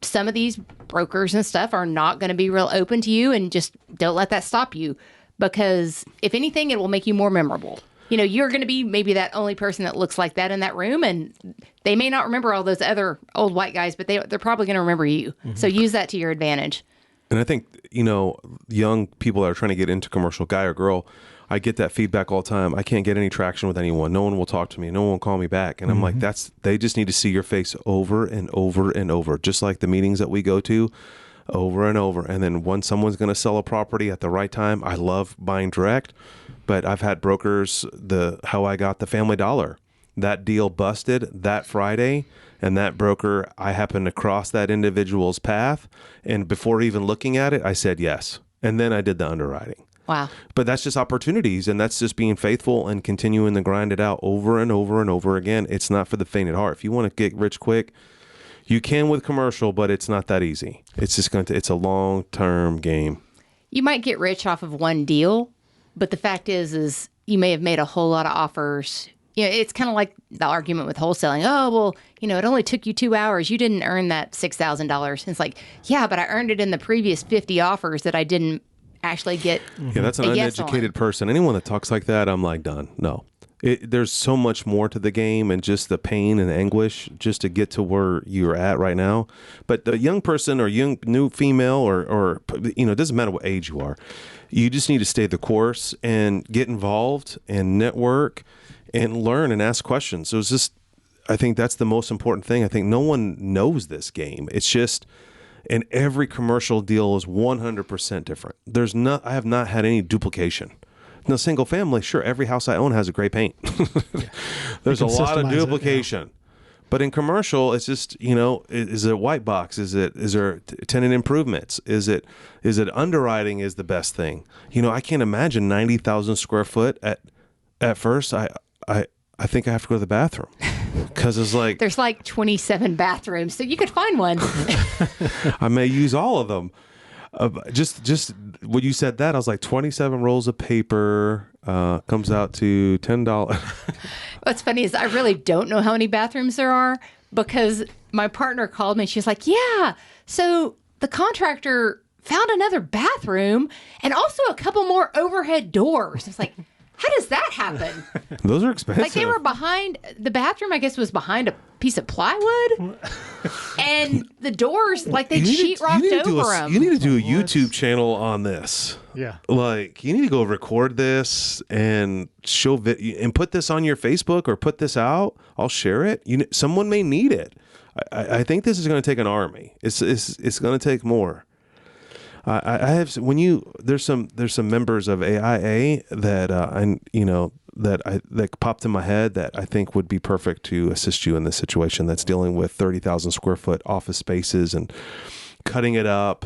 some of these brokers and stuff are not going to be real open to you, and just don't let that stop you, because if anything, it will make you more memorable. You're going to be maybe that only person that looks like that in that room, and they may not remember all those other old white guys, but they're probably going to remember you. Mm-hmm. So use that to your advantage. And I think, young people that are trying to get into commercial, guy or girl, I get that feedback all the time. I can't get any traction with anyone. No one will talk to me. No one will call me back. And I'm like, they just need to see your face over and over and over, just like the meetings that we go to, over and over. And then when someone's going to sell a property at the right time, I love buying direct, but I've had brokers, how I got the Family Dollar. That deal busted that Friday, and that broker, I happened to cross that individual's path, and before even looking at it, I said yes. And then I did the underwriting. Wow. But that's just opportunities, and that's just being faithful and continuing to grind it out over and over and over again. It's not for the faint at heart. If you want to get rich quick, you can with commercial, but it's not that easy. It's just it's a long-term game. You might get rich off of one deal, but the fact is you may have made a whole lot of offers. It's kind of like the argument with wholesaling. Oh, well, it only took you 2 hours. You didn't earn that $6,000. It's like, yeah, but I earned it in the previous 50 offers that I didn't actually get. Yeah, that's an uneducated person. Anyone that talks like that, I'm like, done. No. There's so much more to the game, and just the pain and anguish just to get to where you're at right now. But the young person or young new female or it doesn't matter what age you are. You just need to stay the course and get involved and network and learn and ask questions. So it's just, I think that's the most important thing. I think no one knows this game. It's just, and every commercial deal is 100% different. I have not had any duplication. Now, single family, sure, every house I own has a gray paint. There's a lot of duplication. But in commercial, it's just, is it a white box? Is there tenant improvements? Is it underwriting is the best thing? I can't imagine 90,000 square foot at first. I think I have to go to the bathroom. Because it's like... There's like 27 bathrooms, so you could find one. I may use all of them. Just when you said that, I was like, 27 rolls of paper comes out to $10. What's funny is I really don't know how many bathrooms there are, because my partner called me. She was like, yeah, so the contractor found another bathroom and also a couple more overhead doors. It's like, how does that happen? Those are expensive. Like they were behind, the bathroom, I guess, was behind a piece of plywood. And the doors, like they sheetrocked over them. You need to do a YouTube channel on this. Yeah. Like, you need to go record this and show and put this on your Facebook or put this out. I'll share it. Someone may need it. I think this is going to take an army. It's going to take more. I have there's some members of AIA that that popped in my head that I think would be perfect to assist you in this situation that's dealing with 30,000 square foot office spaces and cutting it up.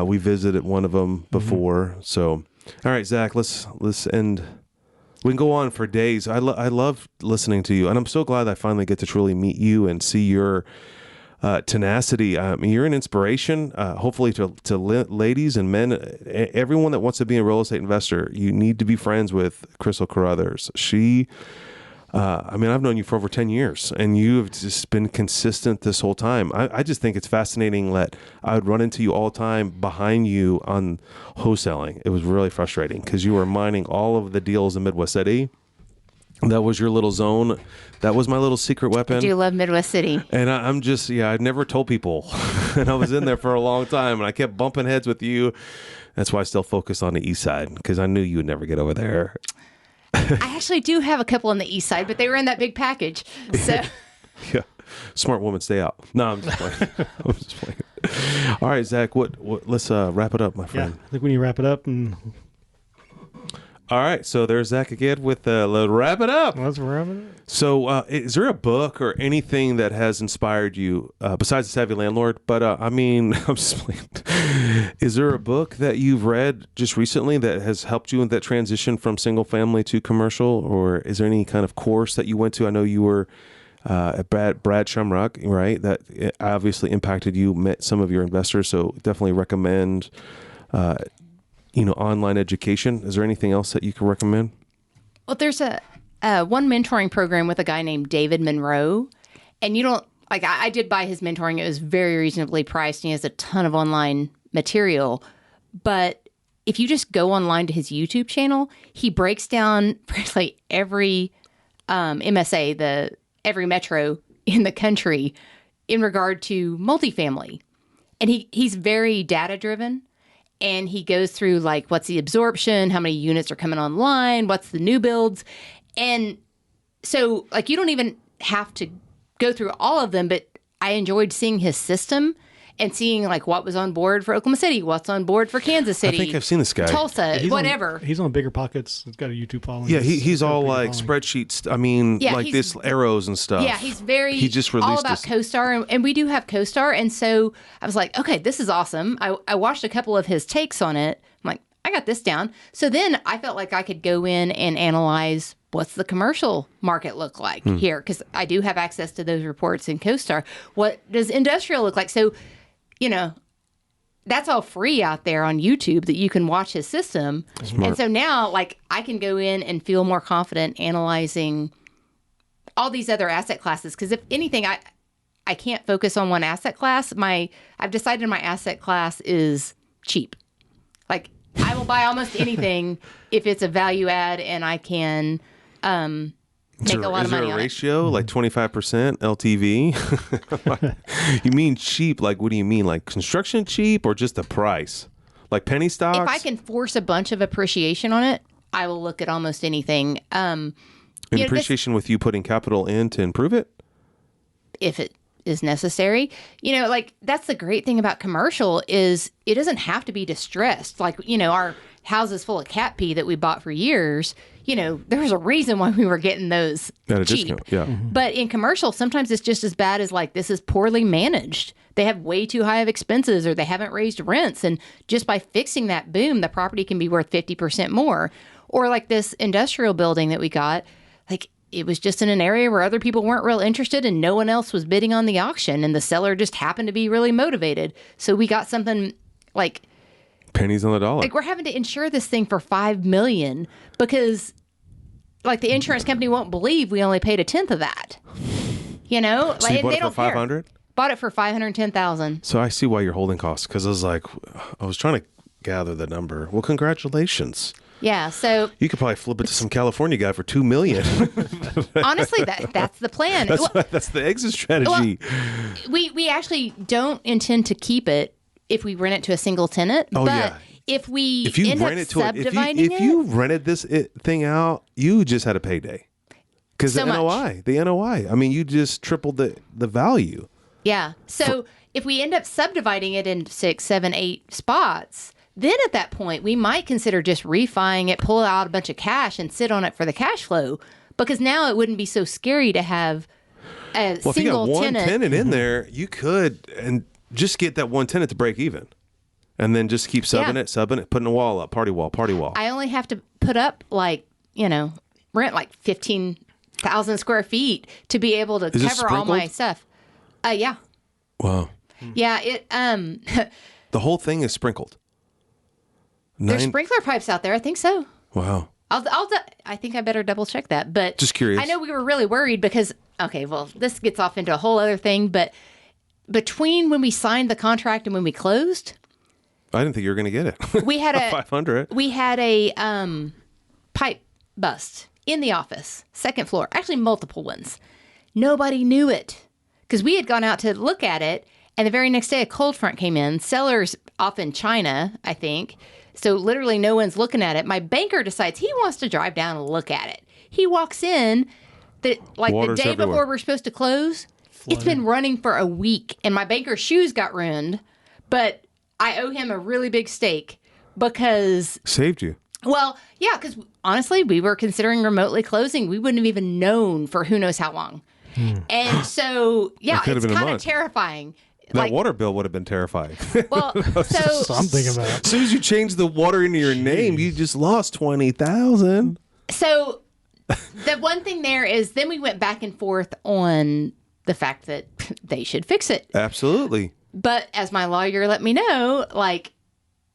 We visited one of them before. So, all right, Zach, let's end. We can go on for days. I love listening to you, and I'm so glad I finally get to truly meet you and see your tenacity. You're an inspiration, hopefully to ladies and men, everyone that wants to be a real estate investor. You need to be friends with Crystal Caruthers. She, I've known you for over 10 years and you've just been consistent this whole time. I just think it's fascinating that I would run into you all the time behind you on wholesaling. It was really frustrating because you were mining all of the deals in Midwest City. That was your little zone. That was my little secret weapon. I do love Midwest City. And I'd never told people. And I was in there for a long time and I kept bumping heads with you. That's why I still focus on the east side because I knew you would never get over there. I actually do have a couple on the east side, but they were in that big package. So yeah. Smart woman, stay out. No, I'm just playing. All right, Zach, let's wrap it up, my friend. Yeah, I think we need to wrap it up. And all right, so there's Zach again with let's wrap it up. Let's wrap it up. So is there a book or anything that has inspired you besides The Savvy Landlord? But I'm just playing. Is there a book that you've read just recently that has helped you in that transition from single family to commercial? Or is there any kind of course that you went to? I know you were at Brad Shamrock, right? That obviously impacted you, met some of your investors. So definitely recommend online education. Is there anything else that you can recommend? Well, there's a one mentoring program with a guy named David Monroe, and you don't I did buy his mentoring. It was very reasonably priced, and he has a ton of online material. But if you just go online to his YouTube channel, he breaks down practically every MSA, every metro in the country in regard to multifamily, and he's very data driven. And he goes through what's the absorption, how many units are coming online, what's the new builds. And so you don't even have to go through all of them, but I enjoyed seeing his system and seeing what was on board for Oklahoma City, what's on board for Kansas City. I think I've seen this guy. Tulsa, whatever. He's on Bigger Pockets. He's got a YouTube following. Yeah, he's all spreadsheets. This arrows and stuff. Yeah, he just released all about CoStar, and we do have CoStar. And so I was like, okay, this is awesome. I watched a couple of his takes on it. I'm like, I got this down. So then I felt like I could go in and analyze what's the commercial market look like here, because I do have access to those reports in CoStar. What does industrial look like? So that's all free out there on YouTube that you can watch his system. Smart. And so now, I can go in and feel more confident analyzing all these other asset classes. Because if anything, I can't focus on one asset class. I've decided my asset class is cheap. I will buy almost anything if it's a value add and I can make a lot of money on it. Is there a ratio, 25% LTV? You mean cheap? What do you mean? Construction cheap or just the price? Penny stocks? If I can force a bunch of appreciation on it, I will look at almost anything. Appreciation with you putting capital in to improve it? If it is necessary. That's the great thing about commercial is it doesn't have to be distressed. Our houses full of cat pee that we bought for years, there was a reason why we were getting those at a cheap. Discount. Yeah. Mm-hmm. But in commercial, sometimes it's just as bad as this is poorly managed. They have way too high of expenses or they haven't raised rents. And just by fixing that, boom, the property can be worth 50% more. Or this industrial building that we got, it was just in an area where other people weren't real interested and no one else was bidding on the auction. And the seller just happened to be really motivated. So we got something pennies on the dollar. We're having to insure this thing for $5 million because the insurance company won't believe we only paid a tenth of that. You know, So you bought it for 500? Bought it for $510,000. So I see why your holding costs, because I was trying to gather the number. Well, congratulations. Yeah, so you could probably flip it to some California guy for $2 million. Honestly, that's the plan. That's the exit strategy. Well, we actually don't intend to keep it if we rent it to a single tenant. Oh, but yeah. if you rent it to if you rented this thing out, you just had a payday. Because the NOI. I mean, you just tripled the value. Yeah. So if we end up subdividing it into 6, 7, 8 spots, then at that point, we might consider just refining it, pull out a bunch of cash, and sit on it for the cash flow. Because now it wouldn't be so scary to have a single tenant. If you got one tenant in there, you could and just get that one tenant to break even. And then just keep subbing it, putting a wall up, party wall. I only have to put up rent like 15,000 square feet to be able to cover all my stuff. Yeah. Wow. Yeah. It. The whole thing is sprinkled. There's sprinkler pipes out there. I think so. Wow. I think I better double check that. But just curious. I know we were really worried because this gets off into a whole other thing. But between when we signed the contract and when we closed, I didn't think you were going to get it. We had 500. We had a pipe bust in the office, second floor. Actually, multiple ones. Nobody knew it because we had gone out to look at it, and the very next day a cold front came in. Seller's off in China, I think. So literally no one's looking at it. My banker decides he wants to drive down and look at it. He walks in the day everywhere. before we're supposed to close. Flooded. It's been running for a week, and my banker's shoes got ruined, but I owe him a really big steak because... Saved you. Well, yeah, because honestly, we were considering remotely closing. We wouldn't have even known for who knows how long. And so, yeah, it's kind of terrifying. That water bill would have been terrifying. Well, so I'm thinking about it. As soon as you change the water into your name, you just lost $20,000. So the one thing there is then we went back and forth on the fact that they should fix it. Absolutely. But as my lawyer let me know,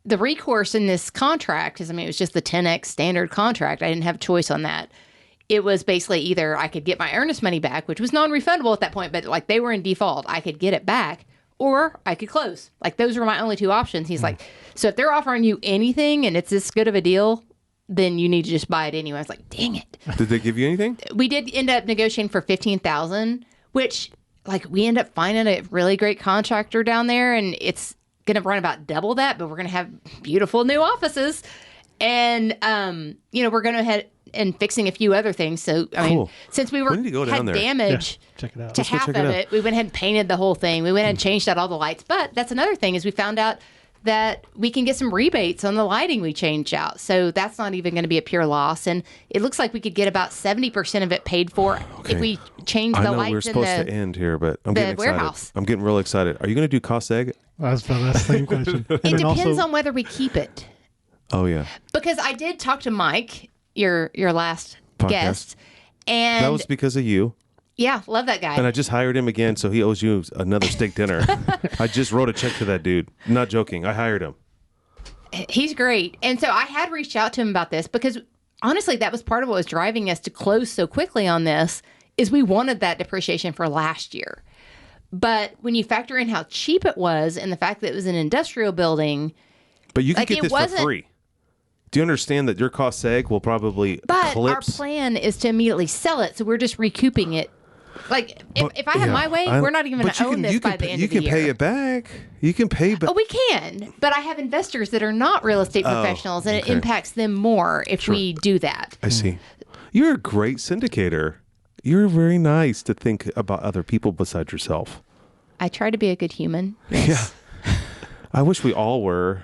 the recourse in this contract it was just the 10X standard contract. I didn't have a choice on that. It was basically either I could get my earnest money back, which was non-refundable at that point, but they were in default. I could get it back or I could close. Those were my only two options. He's like, so if they're offering you anything and it's this good of a deal, then you need to just buy it anyway. I was like, dang it. Did they give you anything? We did end up negotiating for $15,000, which we end up finding a really great contractor down there, and it's going to run about double that, but we're going to have beautiful new offices. And, we're going to head and fixing a few other things. So, since we had damage to half of it, we went ahead and painted the whole thing. We went ahead and changed out all the lights. But that's another thing is we found out that we can get some rebates on the lighting we changed out. So that's not even going to be a pure loss. And it looks like we could get about 70% of it paid for if we change the lights in the warehouse. We're supposed to end here, but I'm getting excited. I'm getting really excited. Are you going to do cost egg? That's the same question. It depends on whether we keep it. Oh, yeah. Because I did talk to Mike, your last guest. And that was because of you. Yeah, love that guy. And I just hired him again, so he owes you another steak dinner. I just wrote a check to that dude. Not joking. I hired him. He's great. And so I had reached out to him about this because honestly, that was part of what was driving us to close so quickly on this is we wanted that depreciation for last year. But when you factor in how cheap it was and the fact that it was an industrial building. But you can get this for free. Do you understand that your cost seg will probably But our plan is to immediately sell it, so we're just recouping it. If I have my way, we're not even going to own this by the end of the year. You can pay it back. You can pay back. Oh, we can. But I have investors that are not real estate professionals, and it impacts them more if we do that. I see. You're a great syndicator. You're very nice to think about other people besides yourself. I try to be a good human. Yes. Yeah. I wish we all were.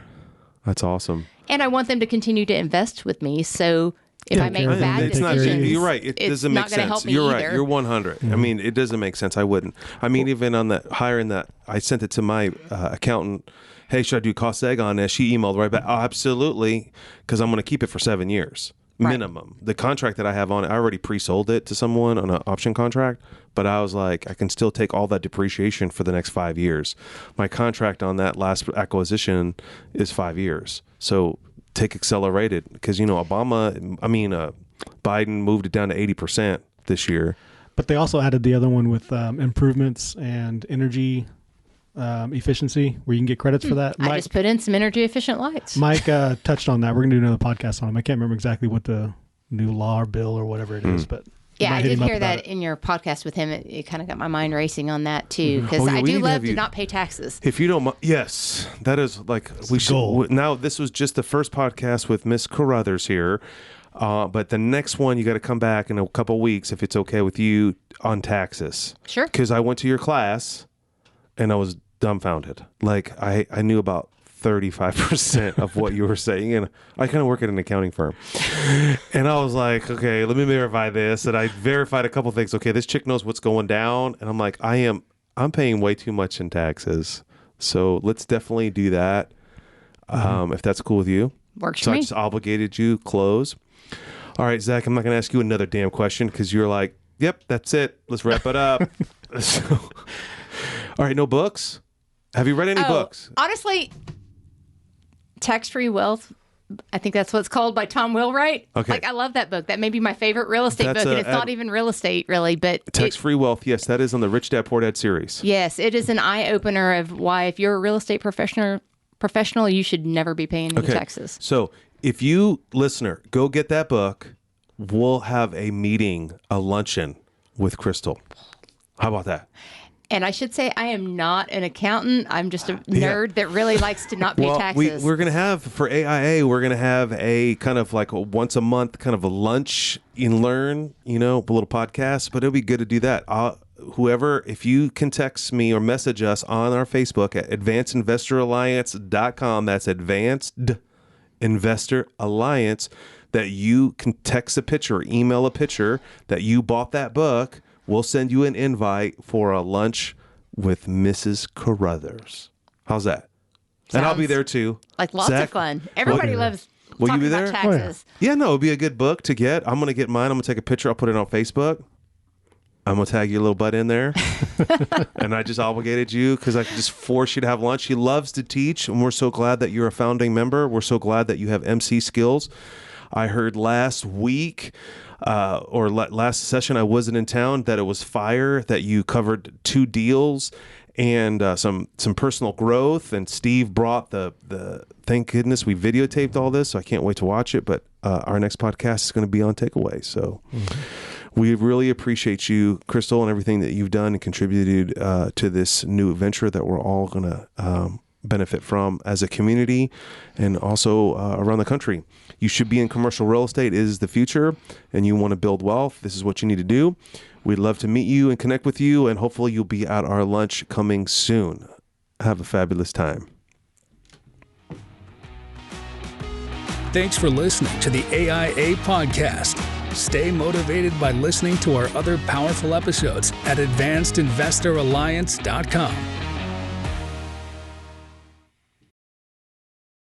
That's awesome. And I want them to continue to invest with me, so if I make bad decisions, you're right. It doesn't make sense. You're right. You're 100. I mean, it doesn't make sense. I wouldn't. I mean, even on that hiring that, I sent it to my accountant. Hey, should I do cost egg on this? She emailed right back. Oh, absolutely, because I'm going to keep it for 7 years minimum. The contract that I have on it, I already pre-sold it to someone on an option contract, but I was like, I can still take all that depreciation for the next 5 years. My contract on that last acquisition is 5 years. So take accelerated because, Biden moved it down to 80% this year. But they also added the other one with improvements and energy efficiency, where you can get credits for that. I just put in some energy efficient lights. Mike touched on that. We're going to do another podcast on him. I can't remember exactly what the new law or bill or whatever it is, but yeah, I did hear that in your podcast with him. It kind of got my mind racing on that too, because I do love to not pay taxes. If you don't mind, yes, that is like we should. Now, this was just the first podcast with Miss Caruthers here, but the next one you got to come back in a couple weeks if it's okay with you on taxes. Sure. Because I went to your class and I was dumbfounded. Like I knew about 35% of what you were saying, and I kind of work at an accounting firm, and I was like, okay, let me verify this. And I verified a couple things. Okay, this chick knows what's going down, and I'm like, I'm paying way too much in taxes, so let's definitely do that. If that's cool with you. Works so for me. I just obligated you. Close. All right, Zach, I'm not going to ask you another damn question because you're like, yep, that's it, let's wrap it up. So, all right, no books. Have you read any books? Honestly, Tax-Free Wealth, I think that's what it's called, by Tom Wheelwright. Okay. Like, I love that book. That may be my favorite real estate book, and it's not even real estate, really. But Tax-Free Wealth, yes, that is on the Rich Dad Poor Dad series. Yes, it is an eye-opener of why, if you're a real estate professional, you should never be paying any taxes. So if you, listener, go get that book, we'll have a meeting, a luncheon with Crystal. How about that? And I should say, I am not an accountant. I'm just a nerd that really likes to not pay taxes. We're going to have, for AIA, we're going to have a kind of like a once a month kind of a lunch and learn, a little podcast, but it'll be good to do that. Whoever, if you can text me or message us on our Facebook at advancedinvestoralliance.com, that's Advanced Investor Alliance, that you can text a picture or email a picture that you bought that book. We'll send you an invite for a lunch with Mrs. Caruthers. How's that? And I'll be there too. Like lots of fun. Everybody loves talking about taxes. Yeah, no, it'll be a good book to get. I'm going to get mine. I'm going to take a picture. I'll put it on Facebook. I'm going to tag your little butt in there. And I just obligated you because I could just force you to have lunch. She loves to teach, and we're so glad that you're a founding member. We're so glad that you have MC skills. I heard last week or last session, I wasn't in town, that it was fire, that you covered 2 deals and some personal growth. And Steve brought the thank goodness we videotaped all this, so I can't wait to watch it. But our next podcast is going to be on takeaway. So we really appreciate you, Crystal, and everything that you've done and contributed to this new venture that we're all going to benefit from as a community and also around the country. You should be in commercial real estate. It is the future, and you want to build wealth. This is what you need to do. We'd love to meet you and connect with you, and hopefully you'll be at our lunch coming soon. Have a fabulous time. Thanks for listening to the AIA podcast. Stay motivated by listening to our other powerful episodes at advancedinvestoralliance.com.